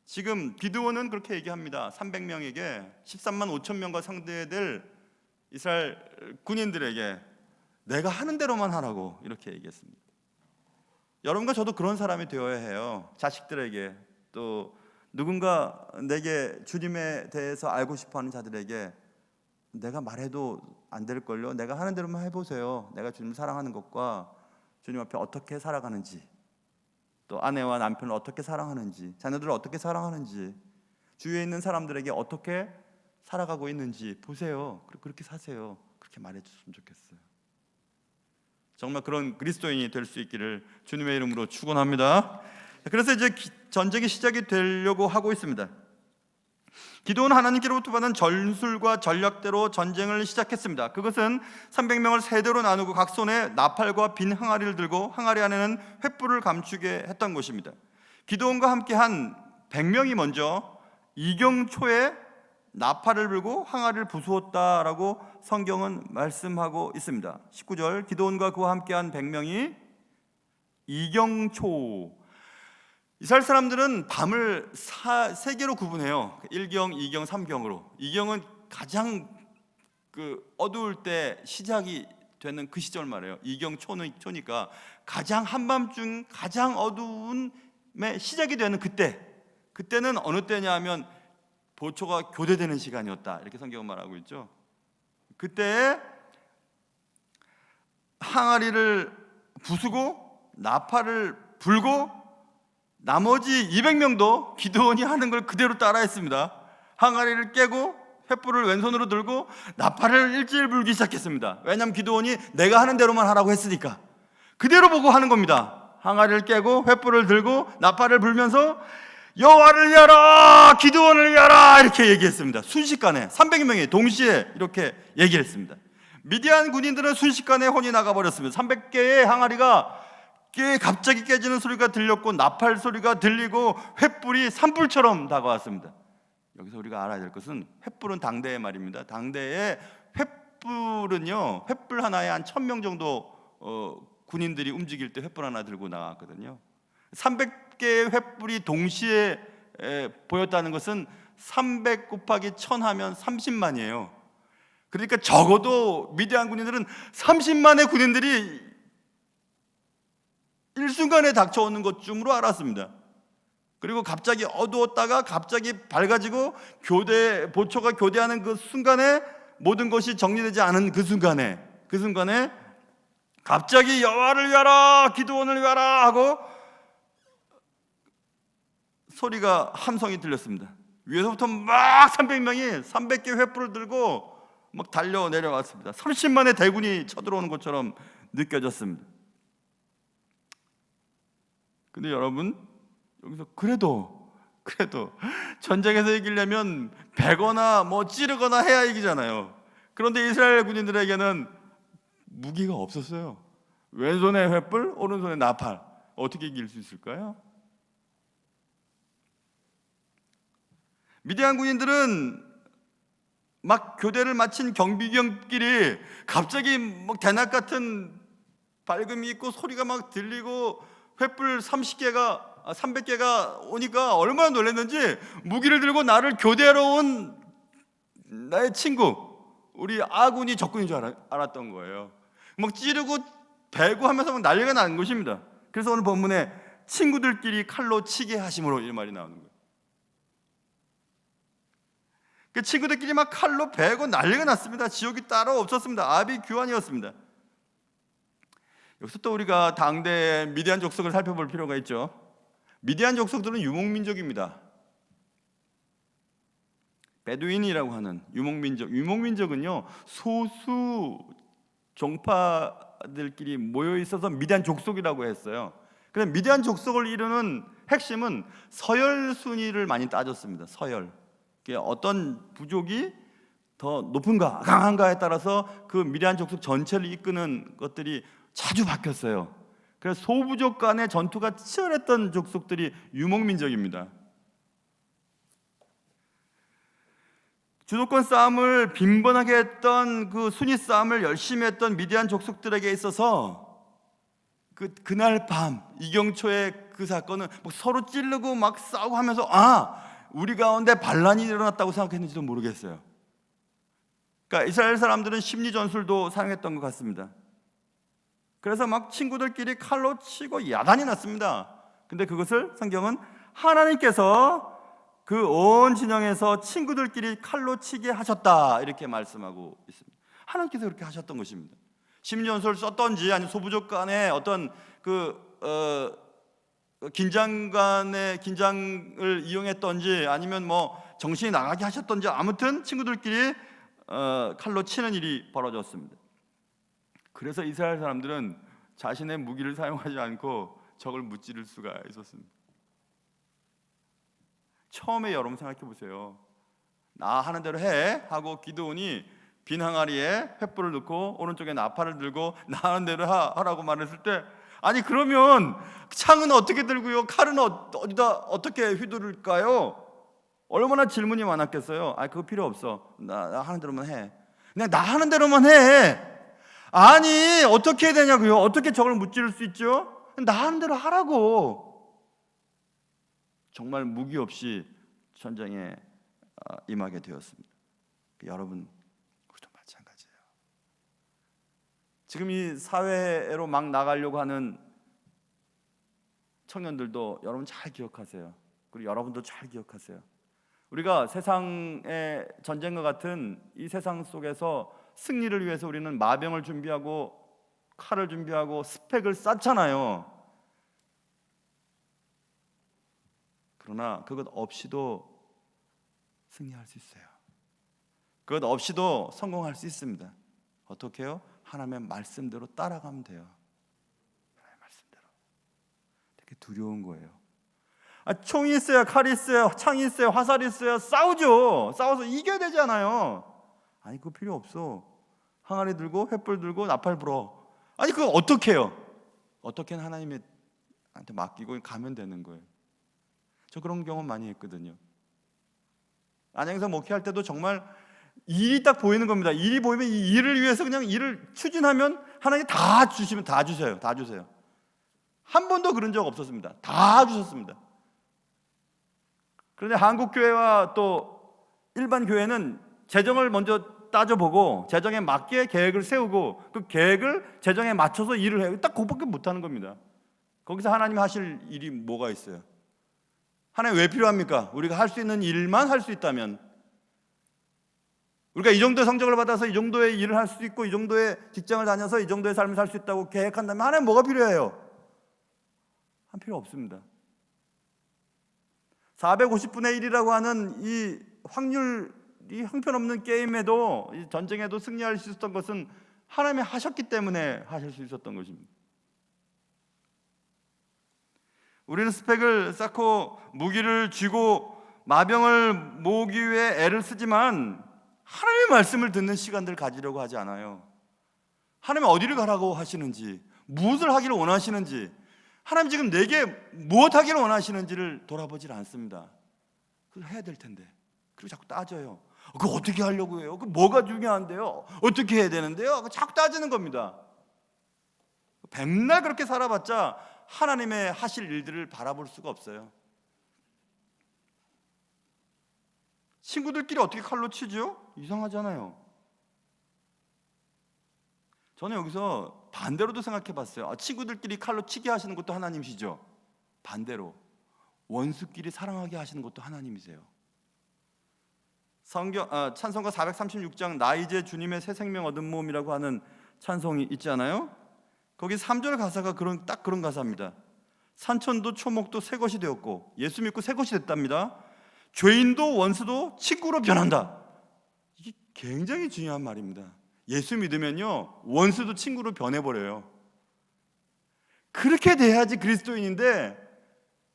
지금 기드온은 그렇게 얘기합니다. 300명에게 13만 5천 명과 상대될 이스라엘 군인들에게 내가 하는 대로만 하라고 이렇게 얘기했습니다. 여러분과 저도 그런 사람이 되어야 해요. 자식들에게, 또 누군가 내게 주님에 대해서 알고 싶어하는 자들에게 내가 말해도 안 될걸요. 내가 하는 대로만 해보세요. 내가 주님을 사랑하는 것과 주님 앞에 어떻게 살아가는지, 또 아내와 남편을 어떻게 사랑하는지, 자녀들을 어떻게 사랑하는지, 주위에 있는 사람들에게 어떻게 살아가고 있는지 보세요. 그렇게 사세요. 그렇게 말해줬으면 좋겠어요. 정말 그런 그리스도인이 될 수 있기를 주님의 이름으로 축원합니다. 그래서 이제 전쟁이 시작이 되려고 하고 있습니다. 기도는 하나님께로부터 받은 전술과 전략대로 전쟁을 시작했습니다. 그것은 300명을 세대로 나누고 각 손에 나팔과 빈 항아리를 들고 항아리 안에는 횃불을 감추게 했던 것입니다. 기도원과 함께한 100명이 먼저 이경초에 나팔을 불고 항아리를 부수었다라고 성경은 말씀하고 있습니다. 19절, 기도원과 그와 함께한 100명이 이경초. 이스라엘 사람들은 밤을 세 개로 구분해요. 1경, 2경, 3경으로. 2경은 가장 어두울 때 시작이 되는 그 시절 말이에요. 이경초니까 가장 한밤중 가장 어두움의 시작이 되는 그때는 어느 때냐 하면 보초가 교대되는 시간이었다, 이렇게 성경은 말하고 있죠. 그때에 항아리를 부수고 나팔을 불고 나머지 200명도 기드온이 하는 걸 그대로 따라했습니다. 항아리를 깨고 횃불을 왼손으로 들고 나팔을 일제히 불기 시작했습니다. 왜냐하면 기드온이 내가 하는 대로만 하라고 했으니까 그대로 보고 하는 겁니다. 항아리를 깨고 횃불을 들고 나팔을 불면서 여호와를 위하라, 기드온을 위하라, 이렇게 얘기했습니다. 순식간에 300명이 동시에 이렇게 얘기를 했습니다. 미디안 군인들은 순식간에 혼이 나가버렸습니다. 300개의 항아리가 갑자기 깨지는 소리가 들렸고 나팔 소리가 들리고 횃불이 산불처럼 다가왔습니다. 여기서 우리가 알아야 될 것은 횃불은 당대의 말입니다. 당대의 횃불은요, 횃불 하나에 한 1000명 정도 군인들이 움직일 때 횃불 하나 들고 나왔거든요. 300개의 횃불이 동시에 보였다는 것은 300 곱하기 1000 하면 30만이에요. 그러니까 적어도 미디안 군인들은 30만의 군인들이 일순간에 닥쳐오는 것쯤으로 알았습니다. 그리고 갑자기 어두웠다가 갑자기 밝아지고 보초가 교대하는 그 순간에 모든 것이 정리되지 않은 그 순간에 갑자기 여호와를 위하라, 기드온을 위하라 하고 소리가 함성이 들렸습니다. 위에서부터 막 300명이 300개 횃불을 들고 막 달려 내려왔습니다. 30만의 대군이 쳐들어오는 것처럼 느껴졌습니다. 근데 여러분, 여기서 그래도 전쟁에서 이기려면 베거나 뭐 찌르거나 해야 이기잖아요. 그런데 이스라엘 군인들에게는 무기가 없었어요. 왼손에 횃불, 오른손에 나팔. 어떻게 이길 수 있을까요? 미디안 군인들은 막 교대를 마친 경비병끼리 갑자기 막 대낮 같은 밝음이 있고 소리가 막 들리고 횃불 300개가 오니까 얼마나 놀랐는지 무기를 들고 나를 교대하러 온 나의 친구, 우리 아군이 적군인 줄 알았던 거예요. 막 찌르고 베고 하면서 막 난리가 나는 것입니다. 그래서 오늘 본문에 친구들끼리 칼로 치게 하심으로 이 말이 나오는 거예요. 그 친구들끼리 막 칼로 베고 난리가 났습니다. 지옥이 따로 없었습니다. 아비규환이었습니다. 여기서 또 우리가 당대의 미디안 족속을 살펴볼 필요가 있죠. 미디안 족속들은 유목민족입니다. 베두인이라고 하는 유목민족은요, 소수 종파들끼리 모여 있어서 미디안 족속이라고 했어요. 그래서 미디안 족속을 이루는 핵심은 서열 순위를 많이 따졌습니다. 서열. 어떤 부족이 더 높은가 강한가에 따라서 그 미디안 족속 전체를 이끄는 것들이 자주 바뀌었어요. 그래서 소부족 간의 전투가 치열했던 족속들이 유목민족입니다. 주도권 싸움을 빈번하게 했던 그 순위 싸움을 열심히 했던 미디안 족속들에게 있어서 그날 밤 이경초의 그 사건은 뭐 서로 찌르고 막 싸우고 하면서 우리 가운데 반란이 일어났다고 생각했는지도 모르겠어요. 그러니까 이스라엘 사람들은 심리 전술도 사용했던 것 같습니다. 그래서 막 친구들끼리 칼로 치고 야단이 났습니다. 근데 그것을 성경은 하나님께서 그 온 진영에서 친구들끼리 칼로 치게 하셨다, 이렇게 말씀하고 있습니다. 하나님께서 그렇게 하셨던 것입니다. 심리 전술을 썼던지 아니면 소부족 간의 어떤 긴장을 이용했던지 아니면 뭐 정신이 나가게 하셨던지 아무튼 친구들끼리 칼로 치는 일이 벌어졌습니다. 그래서 이스라엘 사람들은 자신의 무기를 사용하지 않고 적을 무찌를 수가 있었습니다. 처음에 여러분 생각해 보세요. 나 하는 대로 해 하고 기드온이 빈 항아리에 횃불을 넣고 오른쪽에 나팔을 들고 나 하는 대로 하라고 말했을 때, 아니 그러면 창은 어떻게 들고요? 칼은 어디다 어떻게 휘두를까요? 얼마나 질문이 많았겠어요. 그거 필요 없어. 나 하는 대로만 해. 그냥 나 하는 대로만 해. 아니 어떻게 해야 되냐고요? 어떻게 적을 무찌를 수 있죠? 나 하는 대로 하라고. 정말 무기 없이 전쟁에 임하게 되었습니다. 여러분, 우리도 마찬가지예요. 지금 이 사회로 막 나가려고 하는 청년들도 여러분 잘 기억하세요. 그리고 여러분도 잘 기억하세요. 우리가 세상의 전쟁과 같은 이 세상 속에서 승리를 위해서 우리는 마병을 준비하고 칼을 준비하고 스펙을 쌓잖아요. 그러나 그것 없이도 승리할 수 있어요. 그것 없이도 성공할 수 있습니다. 어떻게 해요? 하나님의 말씀대로 따라가면 돼요. 하나님의 말씀대로. 되게 두려운 거예요. 총이 있어요, 칼이 있어요, 창이 있어요, 화살이 있어요. 싸우죠. 싸워서 이겨야 되잖아요. 아니 그거 필요 없어. 항아리 들고 횃불 들고 나팔 불어. 아니 그거 어떻게 해요? 어떻게는 하나님한테 맡기고 가면 되는 거예요. 저 그런 경험 많이 했거든요. 안양에서 목회할 때도 정말 일이 딱 보이는 겁니다. 일이 보이면 이 일을 위해서 그냥 일을 추진하면 하나님 다 주시면 다 주세요. 다 주세요. 한 번도 그런 적 없었습니다. 다 주셨습니다. 그런데 한국 교회와 또 일반 교회는 재정을 먼저 따져보고 재정에 맞게 계획을 세우고 그 계획을 재정에 맞춰서 일을 해요. 딱 그것밖에 못하는 겁니다. 거기서 하나님이 하실 일이 뭐가 있어요? 하나님 왜 필요합니까? 우리가 할 수 있는 일만 할 수 있다면, 우리가 이 정도의 성적을 받아서 이 정도의 일을 할 수 있고 이 정도의 직장을 다녀서 이 정도의 삶을 살 수 있다고 계획한다면 하나님 뭐가 필요해요? 한 필요 없습니다. 450분의 1이라고 하는 이 확률이 형편없는 게임에도, 이 전쟁에도 승리할 수 있었던 것은 하나님이 하셨기 때문에 하실 수 있었던 것입니다. 우리는 스펙을 쌓고 무기를 쥐고 마병을 모으기 위해 애를 쓰지만 하나님의 말씀을 듣는 시간들을 가지려고 하지 않아요. 하나님이 어디를 가라고 하시는지, 무엇을 하기를 원하시는지, 하나님 지금 내게 무엇 하기를 원하시는지를 돌아보질 않습니다. 그걸 해야 될 텐데 그리고 자꾸 따져요. 그거 어떻게 하려고 해요? 그 뭐가 중요한데요? 어떻게 해야 되는데요? 자꾸 따지는 겁니다. 백날 그렇게 살아봤자 하나님의 하실 일들을 바라볼 수가 없어요. 친구들끼리 어떻게 칼로 치죠? 이상하잖아요. 저는 여기서 반대로도 생각해 봤어요. 친구들끼리 칼로 치게 하시는 것도 하나님이시죠. 반대로 원수끼리 사랑하게 하시는 것도 하나님이세요. 찬송가 436장 나 이제 주님의 새 생명 얻은 몸이라고 하는 찬송이 있잖아요. 거기 3절 가사가 딱 그런 가사입니다. 산천도 초목도 새 것이 되었고, 예수 믿고 새 것이 됐답니다. 죄인도 원수도 친구로 변한다. 이게 굉장히 중요한 말입니다. 예수 믿으면요 원수도 친구로 변해버려요. 그렇게 돼야지 그리스도인인데,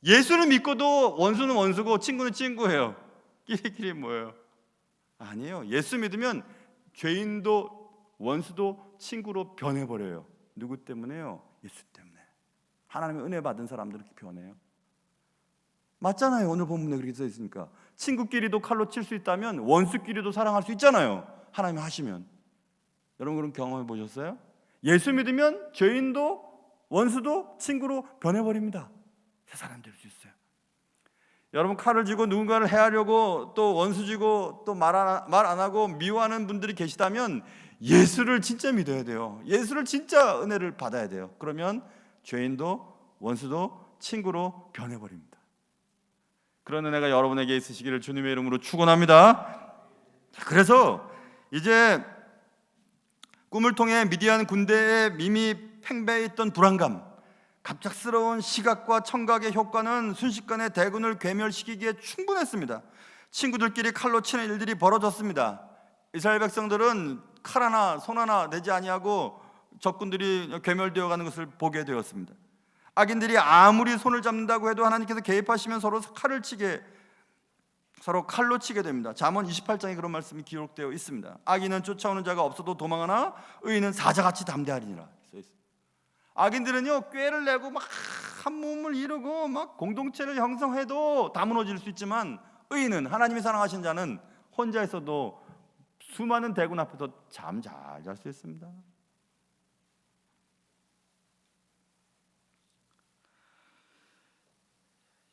예수를 믿고도 원수는 원수고 친구는 친구예요. 끼리끼리 뭐예요? 아니에요. 예수 믿으면 죄인도 원수도 친구로 변해버려요. 누구 때문에요? 예수 때문에. 하나님의 은혜 받은 사람들은 그렇게 변해요. 맞잖아요. 오늘 본문에 그렇게 써 있으니까. 친구끼리도 칼로 칠 수 있다면 원수끼리도 사랑할 수 있잖아요. 하나님이 하시면. 여러분 그런 경험해 보셨어요? 예수 믿으면 죄인도 원수도 친구로 변해버립니다. 새 사람 될 수 있어요. 여러분 칼을 쥐고 누군가를 해하려고 또 원수 쥐고 또 말 안 하고 미워하는 분들이 계시다면 예수를 진짜 믿어야 돼요. 예수를 진짜 은혜를 받아야 돼요. 그러면 죄인도 원수도 친구로 변해버립니다. 그런 은혜가 여러분에게 있으시기를 주님의 이름으로 축원합니다. 그래서 이제 꿈을 통해 미디안 군대에 이미 팽배해 있던 불안감, 갑작스러운 시각과 청각의 효과는 순식간에 대군을 괴멸시키기에 충분했습니다. 친구들끼리 칼로 치는 일들이 벌어졌습니다. 이스라엘 백성들은 칼 하나 손 하나 내지 아니하고 적군들이 괴멸되어 가는 것을 보게 되었습니다. 악인들이 아무리 손을 잡는다고 해도 하나님께서 개입하시면 서로 칼로 치게 됩니다. 잠언 28장에 그런 말씀이 기록되어 있습니다. 악인은 쫓아오는 자가 없어도 도망하나 의인은 사자같이 담대하리니라. 악인들은요 꾀를 내고 막 한 몸을 이루고 막 공동체를 형성해도 다 무너질 수 있지만, 의인은 하나님이 사랑하신 자는 혼자 있어도 수많은 대군 앞에서 잠 잘 잘 수 있습니다.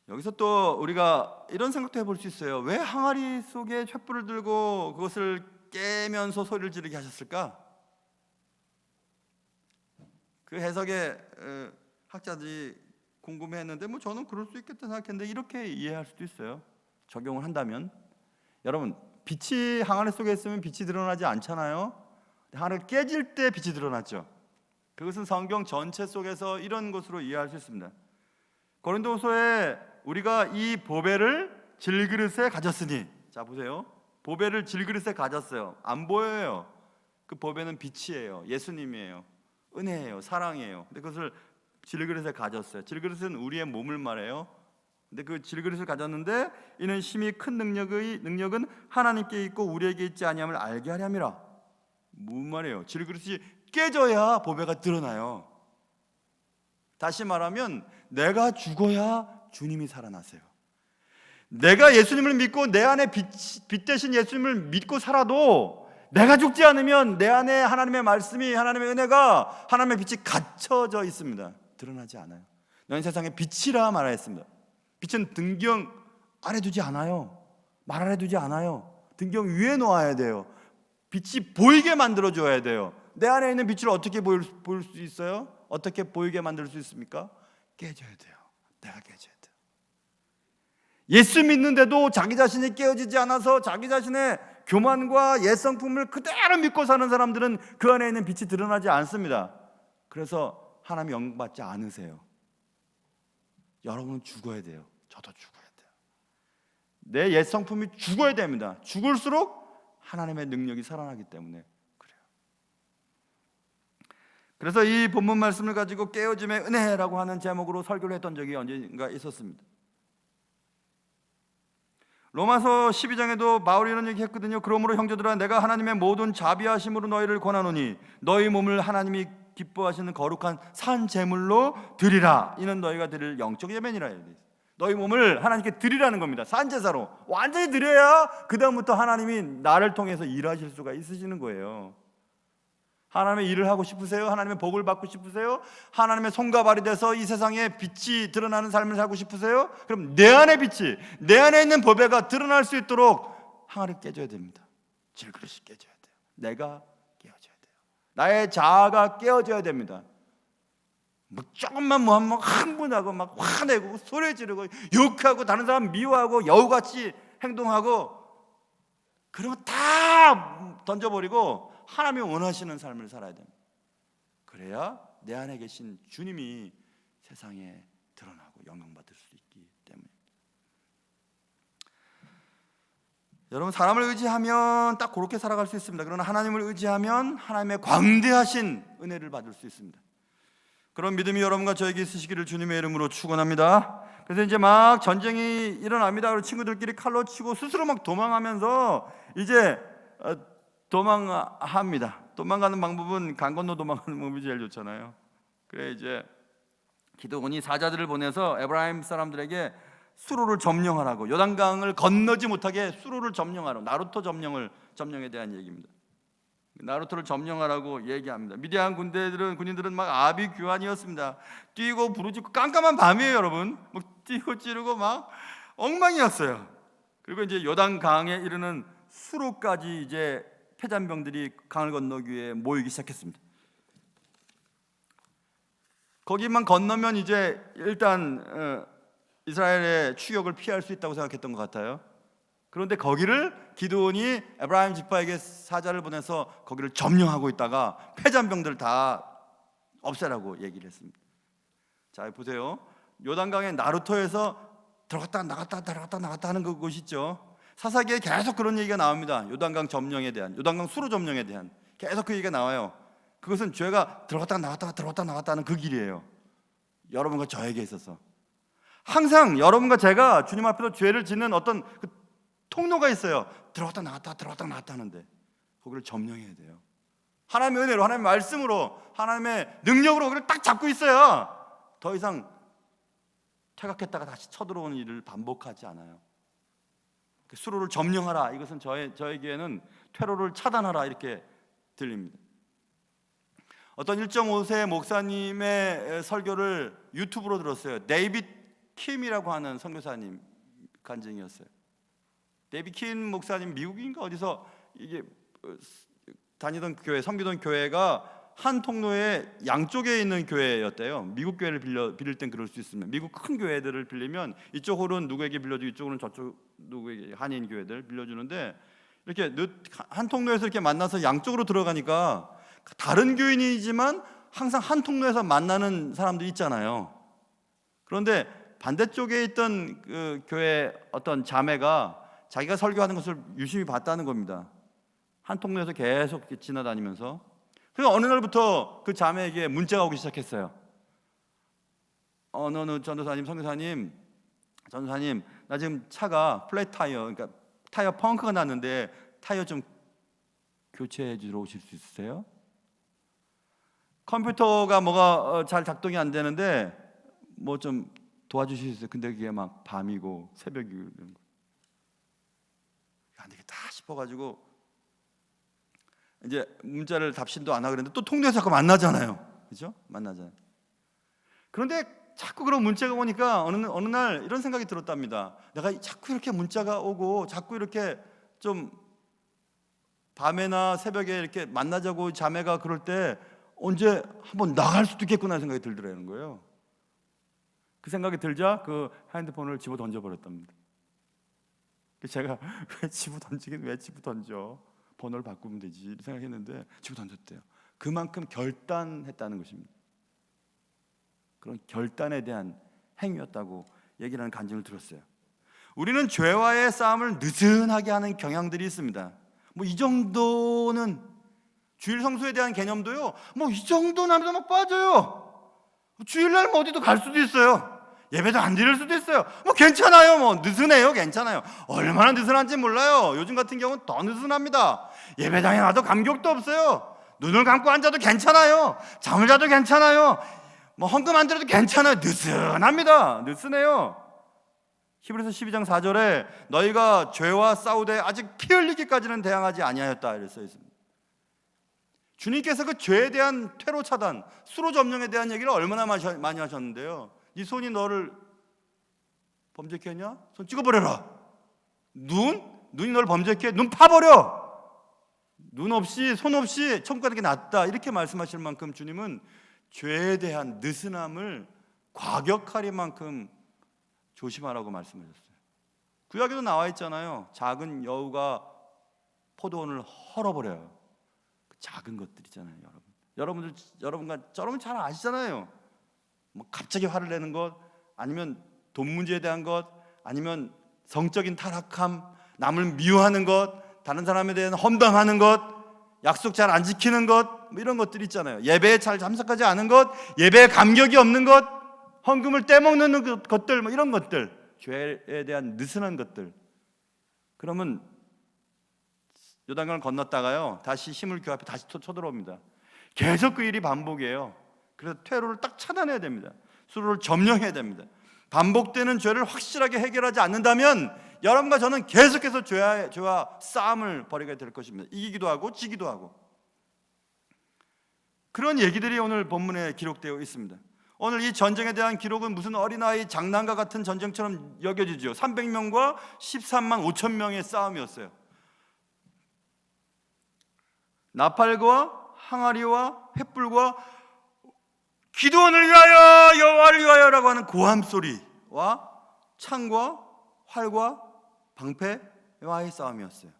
여기서 또 우리가 이런 생각도 해볼 수 있어요. 왜 항아리 속에 촛불을 들고 그것을 깨면서 소리를 지르게 하셨을까? 그 해석에 학자들이 궁금해했는데 뭐 저는 그럴 수 있겠다 생각했는데 이렇게 이해할 수도 있어요. 적용을 한다면 여러분 빛이 항아리 속에 있으면 빛이 드러나지 않잖아요. 항아리가 깨질 때 빛이 드러났죠. 그것은 성경 전체 속에서 이런 것으로 이해할 수 있습니다. 고린도후서에 우리가 이 보배를 질그릇에 가졌으니, 자 보세요. 보배를 질그릇에 가졌어요. 안 보여요. 그 보배는 빛이에요. 예수님이에요. 은혜예요. 사랑이에요. 근데 그것을 질그릇에 가졌어요. 질그릇은 우리의 몸을 말해요. 근데 그 질그릇을 가졌는데 이는 심히 큰 능력은 하나님께 있고 우리에게 있지 아니함을 알게 하렴이라. 무슨 말이에요? 질그릇이 깨져야 보배가 드러나요. 다시 말하면 내가 죽어야 주님이 살아나세요. 내가 예수님을 믿고 내 안에 빛 대신 예수님을 믿고 살아도 내가 죽지 않으면 내 안에 하나님의 말씀이, 하나님의 은혜가, 하나님의 빛이 갇혀져 있습니다. 드러나지 않아요. 너희 세상에 빛이라 말하였습니다. 빛은 등경 아래 두지 않아요. 말 아래 두지 않아요. 등경 위에 놓아야 돼요. 빛이 보이게 만들어줘야 돼요. 내 안에 있는 빛을 어떻게 보일 수 있어요? 어떻게 보이게 만들 수 있습니까? 깨져야 돼요. 내가 깨져야 돼요. 예수 믿는데도 자기 자신이 깨어지지 않아서 자기 자신의 교만과 옛성품을 그대로 믿고 사는 사람들은 그 안에 있는 빛이 드러나지 않습니다. 그래서 하나님 영광받지 않으세요. 여러분은 죽어야 돼요. 저도 죽어야 돼요. 내 옛성품이 죽어야 됩니다. 죽을수록 하나님의 능력이 살아나기 때문에 그래요. 그래서 이 본문 말씀을 가지고 깨어짐의 은혜라고 하는 제목으로 설교를 했던 적이 언젠가 있었습니다. 로마서 12장에도 바울이 이런 얘기 했거든요. 그러므로 형제들아 내가 하나님의 모든 자비하심으로 너희를 권하노니 너희 몸을 하나님이 기뻐하시는 거룩한 산 제물로 드리라. 이는 너희가 드릴 영적 예배니라. 너희 몸을 하나님께 드리라는 겁니다. 산 제사로 완전히 드려야 그 다음부터 하나님이 나를 통해서 일하실 수가 있으시는 거예요. 하나님의 일을 하고 싶으세요? 하나님의 복을 받고 싶으세요? 하나님의 손과 발이 돼서 이 세상에 빛이 드러나는 삶을 살고 싶으세요? 그럼 내 안의 빛이, 내 안에 있는 보배가 드러날 수 있도록 항아리 깨져야 됩니다. 질그릇이 깨져야 돼요. 내가 깨어져야 돼요. 나의 자아가 깨어져야 됩니다. 뭐 조금만 뭐 한번 흥분하고 막 화내고 소리 지르고 욕하고 다른 사람 미워하고 여우같이 행동하고 그런 거 다 던져버리고 하나님이 원하시는 삶을 살아야 됩니다. 그래야 내 안에 계신 주님이 세상에 드러나고 영광받을 수 있기 때문에. 여러분 사람을 의지하면 딱 그렇게 살아갈 수 있습니다. 그러나 하나님을 의지하면 하나님의 광대하신 은혜를 받을 수 있습니다. 그런 믿음이 여러분과 저에게 있으시기를 주님의 이름으로 축원합니다. 그래서 이제 막 전쟁이 일어납니다. 그리고 친구들끼리 칼로 치고 스스로 막 도망하면서 이제 도망합니다. 도망가는 방법은 강 건너 도망가는 방법이 제일 좋잖아요. 그래 이제 기드온이 사자들을 보내서 에브라임 사람들에게 수로를 점령하라고, 요단강을 건너지 못하게 수로를 점령하라고, 나루토 점령에 대한 얘기입니다. 나루토를 점령하라고 얘기합니다. 미디안 군인들은 막 아비규환이었습니다. 뛰고 부르짖고 깜깜한 밤이에요, 여러분. 막 뛰고 찌르고 막 엉망이었어요. 그리고 이제 요단강에 이르는 수로까지 이제 패잔병들이 강을 건너기 위해 모이기 시작했습니다. 거기만 건너면 이제 일단 이스라엘의 추격을 피할 수 있다고 생각했던 것 같아요. 그런데 거기를 기드온이 에브라임 지파에게 사자를 보내서 거기를 점령하고 있다가 패잔병들을 다 없애라고 얘기를 했습니다. 자 보세요. 요단강의 나루토에서 들어갔다 나갔다 하는 그곳 있죠. 사사기에 계속 그런 얘기가 나옵니다. 요단강 점령에 대한, 요단강 수로 점령에 대한 계속 그 얘기가 나와요. 그것은 죄가 들어갔다 나갔다 하는 그 길이에요. 여러분과 저에게 있어서 항상 여러분과 제가 주님 앞에서 죄를 짓는 어떤 그 통로가 있어요. 들어갔다 나갔다 하는데 거기를 점령해야 돼요. 하나님의 은혜로, 하나님의 말씀으로, 하나님의 능력으로 그걸 딱 잡고 있어야 더 이상 퇴각했다가 다시 쳐들어오는 일을 반복하지 않아요. 수로를 점령하라, 이것은 저에게는 퇴로를 차단하라 이렇게 들립니다. 어떤 1.5세 목사님의 설교를 유튜브로 들었어요. 데이빗 킴이라고 하는 선교사님 간증이었어요. 데이빗 킴 목사님 미국인가 어디서 이게 다니던 교회, 섬기던 교회가 한 통로의 양쪽에 있는 교회였대요. 미국 교회를 빌릴 땐 그럴 수 있으면, 미국 큰 교회들을 빌리면 이쪽으로는 누구에게 빌려주고 이쪽으로는 저쪽 누구에게, 한인 교회들 빌려주는데, 이렇게 한 통로에서 이렇게 만나서 양쪽으로 들어가니까 다른 교인이지만 항상 한 통로에서 만나는 사람들이 있잖아요. 그런데 반대쪽에 있던 그 교회 어떤 자매가 자기가 설교하는 것을 유심히 봤다는 겁니다. 한 통로에서 계속 이렇게 지나다니면서. 그래서 어느 날부터 그 자매에게 문자가 오기 시작했어요. 어느 전도사님, 선교사님, 전도사님, 나 지금 차가 플랫 타이어, 그러니까 타이어 펑크가 났는데 타이어 좀 교체해 주러 오실 수 있으세요? 컴퓨터가 뭐가 잘 작동이 안 되는데 뭐 좀 도와주실 수 있어요? 근데 그게 막 밤이고 새벽이고 안 되겠다 싶어가지고 이제 문자를 답신도 안 하고 그랬는데 또 통로에서 자꾸 만나잖아요. 그렇죠? 만나잖아요. 그런데 자꾸 그런 문자가 오니까 어느 날 이런 생각이 들었답니다. 내가 자꾸 이렇게 문자가 오고 자꾸 이렇게 좀 밤에나 새벽에 이렇게 만나자고 자매가 그럴 때 언제 한번 나갈 수도 있겠구나 생각이 들더라는 거예요. 그 생각이 들자 그 핸드폰을 집어 던져버렸답니다. 제가 왜 집어 던지긴 왜 집어 던져? 번호를 바꾸면 되지 생각했는데 집어 던졌대요. 그만큼 결단했다는 것입니다. 그런 결단에 대한 행위였다고 얘기를 하는 간증을 들었어요. 우리는 죄와의 싸움을 느슨하게 하는 경향들이 있습니다. 뭐 이 정도는 주일 성수에 대한 개념도요. 뭐 이 정도는 하면서 막 빠져요. 주일날 뭐 어디도 갈 수도 있어요. 예배도 안 드릴 수도 있어요. 뭐 괜찮아요. 뭐 느슨해요. 괜찮아요. 얼마나 느슨한지 몰라요. 요즘 같은 경우는 더 느슨합니다. 예배당에 와도 감격도 없어요. 눈을 감고 앉아도 괜찮아요. 잠을 자도 괜찮아요. 뭐 헌금 안 드려도 괜찮아요. 느슨합니다. 느슨해요. 히브리서 12장 4절에 너희가 죄와 싸우되 아직 피 흘리기까지는 대항하지 아니하였다 이렇게 써 있습니다. 주님께서 그 죄에 대한 퇴로 차단, 수로 점령에 대한 얘기를 얼마나 많이 하셨는데요. 네 손이 너를 범죄케 했냐? 손 찍어버려라. 눈이 너를 범죄케 눈 파버려. 눈 없이 손 없이 천국 가는 게 낫다 이렇게 말씀하실 만큼 주님은 죄에 대한 느슨함을 과격하리만큼 조심하라고 말씀하셨어요. 구약에도 나와 있잖아요. 작은 여우가 포도원을 헐어버려요. 그 작은 것들이잖아요, 여러분. 여러분 잘 아시잖아요. 뭐 갑자기 화를 내는 것, 아니면 돈 문제에 대한 것, 아니면 성적인 타락함, 남을 미워하는 것, 다른 사람에 대한 험담하는 것, 약속 잘 안 지키는 것, 뭐 이런 것들이 있잖아요. 예배에 잘 참석하지 않은 것, 예배에 감격이 없는 것, 헌금을 떼먹는 것들, 뭐 이런 것들, 죄에 대한 느슨한 것들. 그러면 요단강을 건넜다가요 다시 힘을 교합해 다시 쳐들어옵니다. 계속 그 일이 반복이에요. 그래서 퇴로를 딱 차단해야 됩니다. 수로를 점령해야 됩니다. 반복되는 죄를 확실하게 해결하지 않는다면 여러분과 저는 계속해서 죄와 싸움을 벌이게 될 것입니다. 이기기도 하고 지기도 하고. 그런 얘기들이 오늘 본문에 기록되어 있습니다. 오늘 이 전쟁에 대한 기록은 무슨 어린아이 장난과 같은 전쟁처럼 여겨지죠. 300명과 13만 5천 명의 싸움이었어요. 나팔과 항아리와 횃불과 기도원을 위하여 여호와를 위하여라고 하는 고함 소리와 창과 활과 방패와의 싸움이었어요.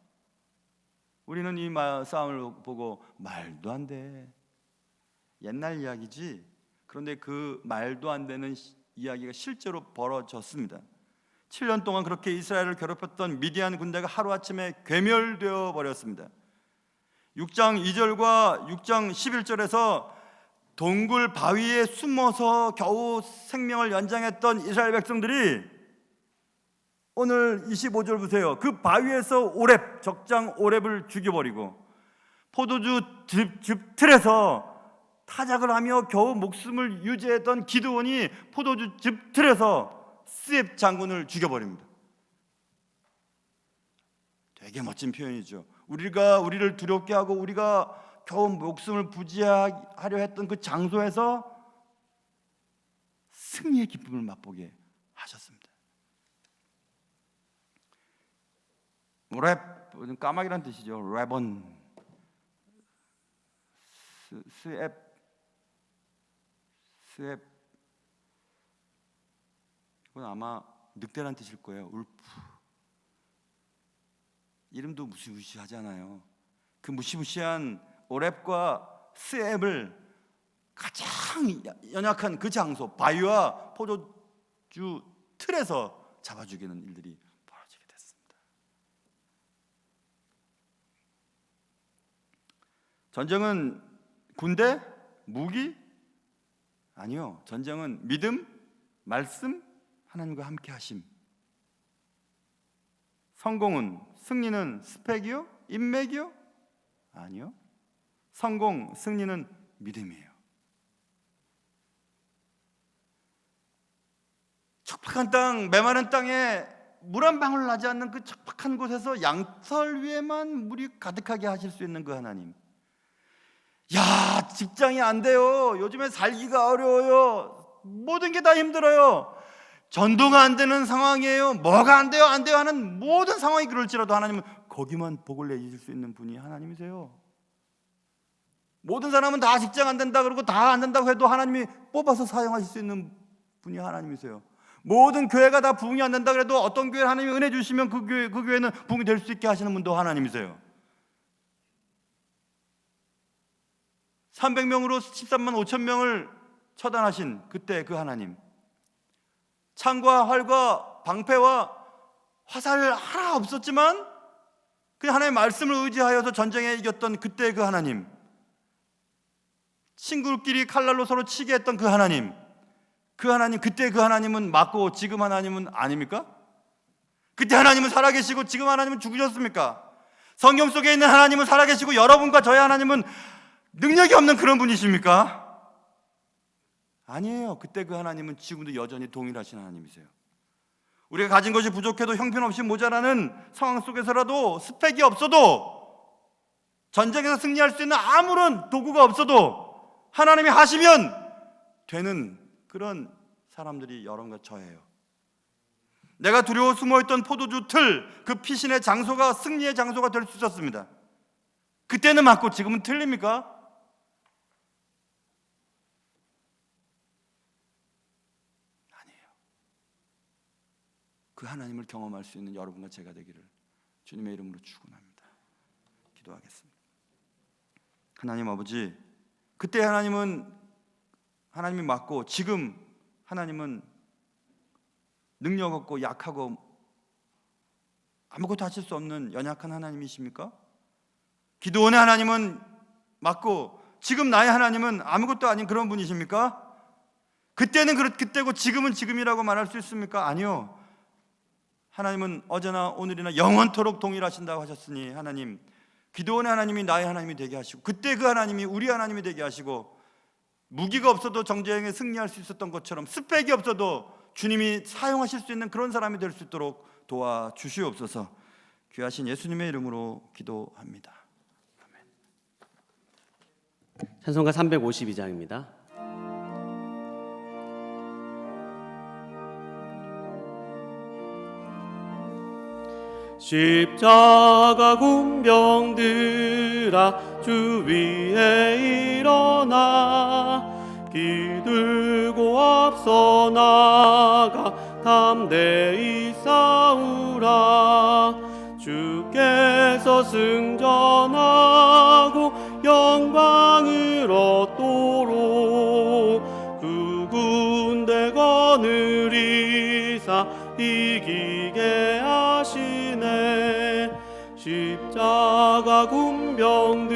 우리는 이 싸움을 보고 말도 안 돼, 옛날 이야기지. 그런데 그 말도 안 되는 이야기가 실제로 벌어졌습니다. 7년 동안 그렇게 이스라엘을 괴롭혔던 미디안 군대가 하루아침에 괴멸되어 버렸습니다. 6장 2절과 6장 11절에서 동굴 바위에 숨어서 겨우 생명을 연장했던 이스라엘 백성들이 오늘 25절 보세요. 그 바위에서 오렙, 적장 오렙을 죽여버리고 포도주 즙 틀에서 타작을 하며 겨우 목숨을 유지했던 기드온이 포도주 즙 틀에서 스엡 장군을 죽여버립니다. 되게 멋진 표현이죠. 우리를 두렵게 하고 우리가 겨우 목숨을 부지하려 했던 그 장소에서 승리의 기쁨을 맛보게 하셨습니다. 랩, 까마귀란 뜻이죠. 랩은 스앱 이건 아마 늑대란 뜻일 거예요. 울프. 이름도 무시무시하잖아요. 그 무시무시한 오랩과 스앱을 가장 연약한 그 장소 바위와 포도주 틀에서 잡아 죽이는 일들이 벌어지게 됐습니다. 전쟁은 군대, 무기? 아니요. 전쟁은 믿음, 말씀, 하나님과 함께 하심. 성공은, 승리는 스펙이요? 인맥이요? 아니요. 성공, 승리는 믿음이에요. 척박한 땅, 메마른 땅에 물 한 방울 나지 않는 그 척박한 곳에서 양털 위에만 물이 가득하게 하실 수 있는 그 하나님. 야, 직장이 안 돼요. 요즘에 살기가 어려워요. 모든 게 다 힘들어요. 전도가 안 되는 상황이에요. 뭐가 안 돼요, 안 돼요 하는 모든 상황이 그럴지라도 하나님은 거기만 복을 내주실 수 있는 분이 하나님이세요. 모든 사람은 다 직장 안 된다 그러고 다 안 된다고 해도 하나님이 뽑아서 사용하실 수 있는 분이 하나님이세요. 모든 교회가 다 부흥이 안 된다 그래도 어떤 교회 하나님이 은혜 주시면 그 교회는 부흥이 될 수 있게 하시는 분도 하나님이세요. 300명으로 13만 5천 명을 처단하신 그때 그 하나님, 창과 활과 방패와 화살 하나 없었지만 그 하나님의 말씀을 의지하여서 전쟁에 이겼던 그때 그 하나님, 친구끼리 칼날로 서로 치게 했던 그 하나님, 그때 그 하나님은 맞고 지금 하나님은 아닙니까? 그때 하나님은 살아계시고 지금 하나님은 죽으셨습니까? 성경 속에 있는 하나님은 살아계시고 여러분과 저의 하나님은 능력이 없는 그런 분이십니까? 아니에요. 그때 그 하나님은 지금도 여전히 동일하신 하나님이세요. 우리가 가진 것이 부족해도 형편없이 모자라는 상황 속에서라도 스펙이 없어도 전쟁에서 승리할 수 있는 아무런 도구가 없어도 하나님이 하시면 되는 그런 사람들이 여러분과 저예요. 내가 두려워 숨어있던 포도주 틀, 그 피신의 장소가 승리의 장소가 될 수 있었습니다. 그때는 맞고 지금은 틀립니까? 아니에요. 그 하나님을 경험할 수 있는 여러분과 제가 되기를 주님의 이름으로 축원합니다. 기도하겠습니다. 하나님 아버지, 그때 하나님이 맞고 지금 하나님은 능력 없고 약하고 아무것도 하실 수 없는 연약한 하나님이십니까? 기도원의 하나님은 맞고 지금 나의 하나님은 아무것도 아닌 그런 분이십니까? 그때는 그때고 지금은 지금이라고 말할 수 있습니까? 아니요. 하나님은 어제나 오늘이나 영원토록 동일하신다고 하셨으니 하나님, 기도원의 하나님이 나의 하나님이 되게 하시고 그때 그 하나님이 우리 하나님이 되게 하시고 무기가 없어도 정쟁에 승리할 수 있었던 것처럼 스펙이 없어도 주님이 사용하실 수 있는 그런 사람이 될 수 있도록 도와주시옵소서. 귀하신 예수님의 이름으로 기도합니다. 아멘. 찬송가 352장입니다. 십자가 군병들아 주 위에 일어나 기들고 앞서 나가 담대히 싸우라. 주께서 승전하고 영광을 얻도록 그 군대 거느리사 이기게 하시네. 십자가 군병들아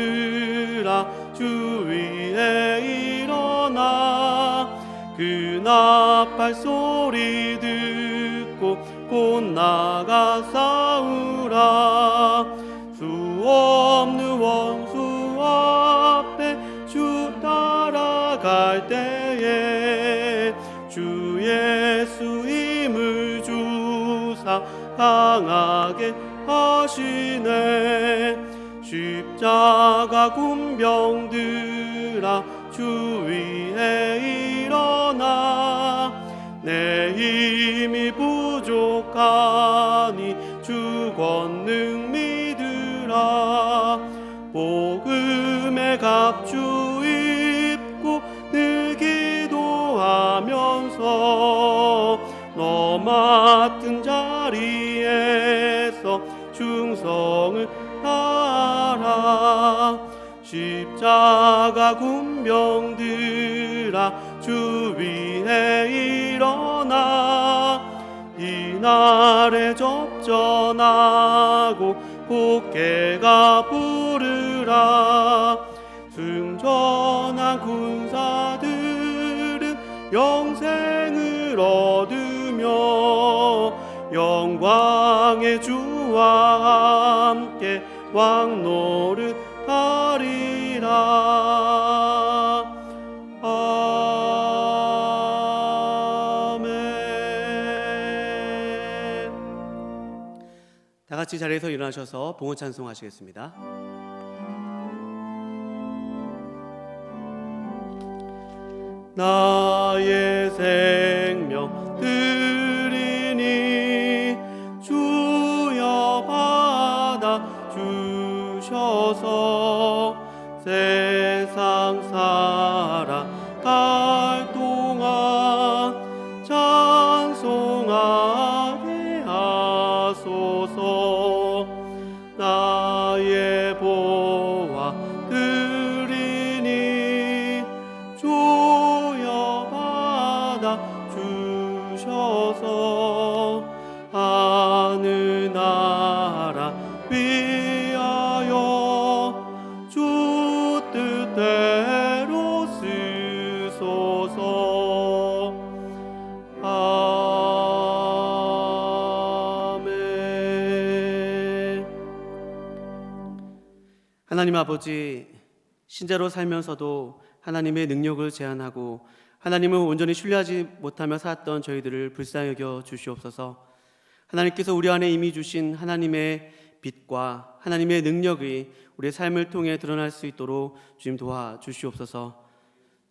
주 위에 일어나 그 나팔 소리 듣고 곧 나가 싸우라. 수 없는 원수 앞에 주 따라갈 때에 주 예수 힘을 주사 강하게 하시네. 십자가 군병들아 주 위에 일어나 내 힘이 부족하니 주 권능 믿으라. 복음의 갑주 충성을 다하라. 십자가 군병들아 주 위에 일어나 이날에 접전하고 복개가 부르라. 승전한 군사들은 영생을 얻으며 영광의 주와 함께 왕노릇하리라. 아멘. 다 같이 자리에서 일어나셔서 봉헌 찬송하시겠습니다. 나의 생명 드리니 주여 받아 주셔서 세상 살아갈 동안 찬송하게 하소서. 나의 보화 드리니 주여 받아 주셔서 하늘 나라 위하여 주 뜻대로 쓰소서. 아멘. 하나님 아버지, 신자로 살면서도 하나님의 능력을 제한하고 하나님을 온전히 신뢰하지 못하며 살았던 저희들을 불쌍히 여겨 주시옵소서. 하나님께서 우리 안에 이미 주신 하나님의 빛과 하나님의 능력이 우리의 삶을 통해 드러날 수 있도록 주님 도와주시옵소서.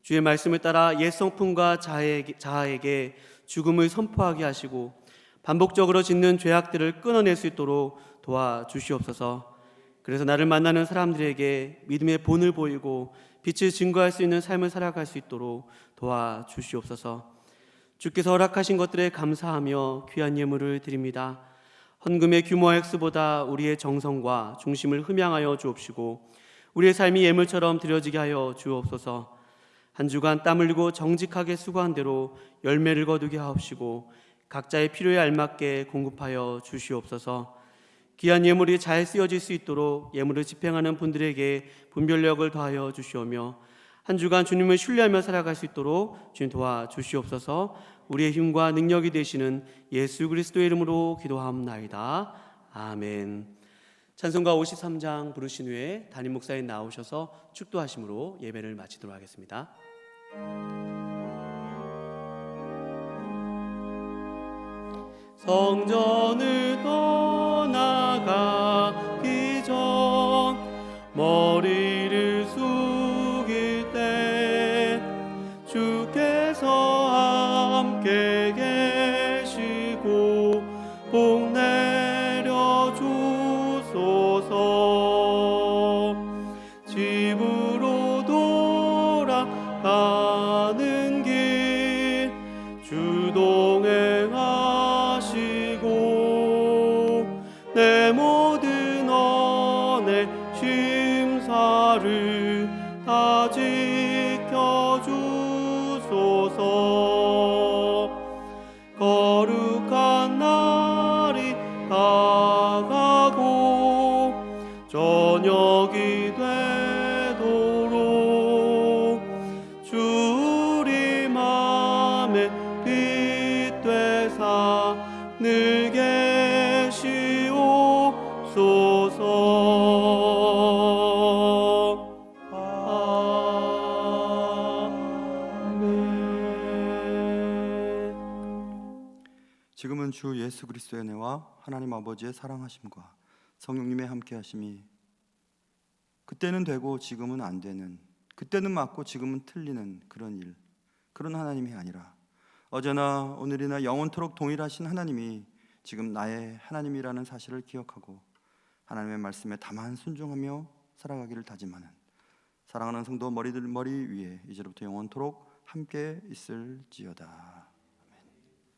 주의 말씀을 따라 옛 성품과 자아에게 죽음을 선포하게 하시고 반복적으로 짓는 죄악들을 끊어낼 수 있도록 도와주시옵소서. 그래서 나를 만나는 사람들에게 믿음의 본을 보이고 빛을 증거할 수 있는 삶을 살아갈 수 있도록 도와주시옵소서. 주께서 허락하신 것들에 감사하며 귀한 예물을 드립니다. 헌금의 규모와 획수보다 우리의 정성과 중심을 흠양하여 주옵시고 우리의 삶이 예물처럼 드려지게 하여 주옵소서. 한 주간 땀 흘리고 정직하게 수고한 대로 열매를 거두게 하옵시고 각자의 필요에 알맞게 공급하여 주시옵소서. 귀한 예물이 잘 쓰여질 수 있도록 예물을 집행하는 분들에게 분별력을 더하여 주시오며 한 주간 주님을 신뢰하며 살아갈 수 있도록 주님 도와주시옵소서. 우리의 힘과 능력이 되시는 예수 그리스도의 이름으로 기도하옵나이다. 아멘. 찬송가 53장 부르신 후에 담임 목사님 나오셔서 축도하심으로 예배를 마치도록 하겠습니다. 성전을 떠나가기 전 머리를 숙일 때 주께서 함께 계시고 복 내려 주소서. 집으로 돌아가는 길 주동행하시고 내 모든 언행 심사를 다 지켜주소서. 거룩한 날이 다가고 저녁이 되도록 주 우리 맘에 빛 되사 늘 계시옵소서. 지금은 주 예수 그리스도의 은혜와 하나님 아버지의 사랑하심과 성령님의 함께하심이 그때는 되고 지금은 안 되는, 그때는 맞고 지금은 틀리는 그런 하나님이 아니라 어제나 오늘이나 영원토록 동일하신 하나님이 지금 나의 하나님이라는 사실을 기억하고 하나님의 말씀에 다만 순종하며 살아가기를 다짐하는 사랑하는 성도 머리 위에 이제로부터 영원토록 함께 있을지어다.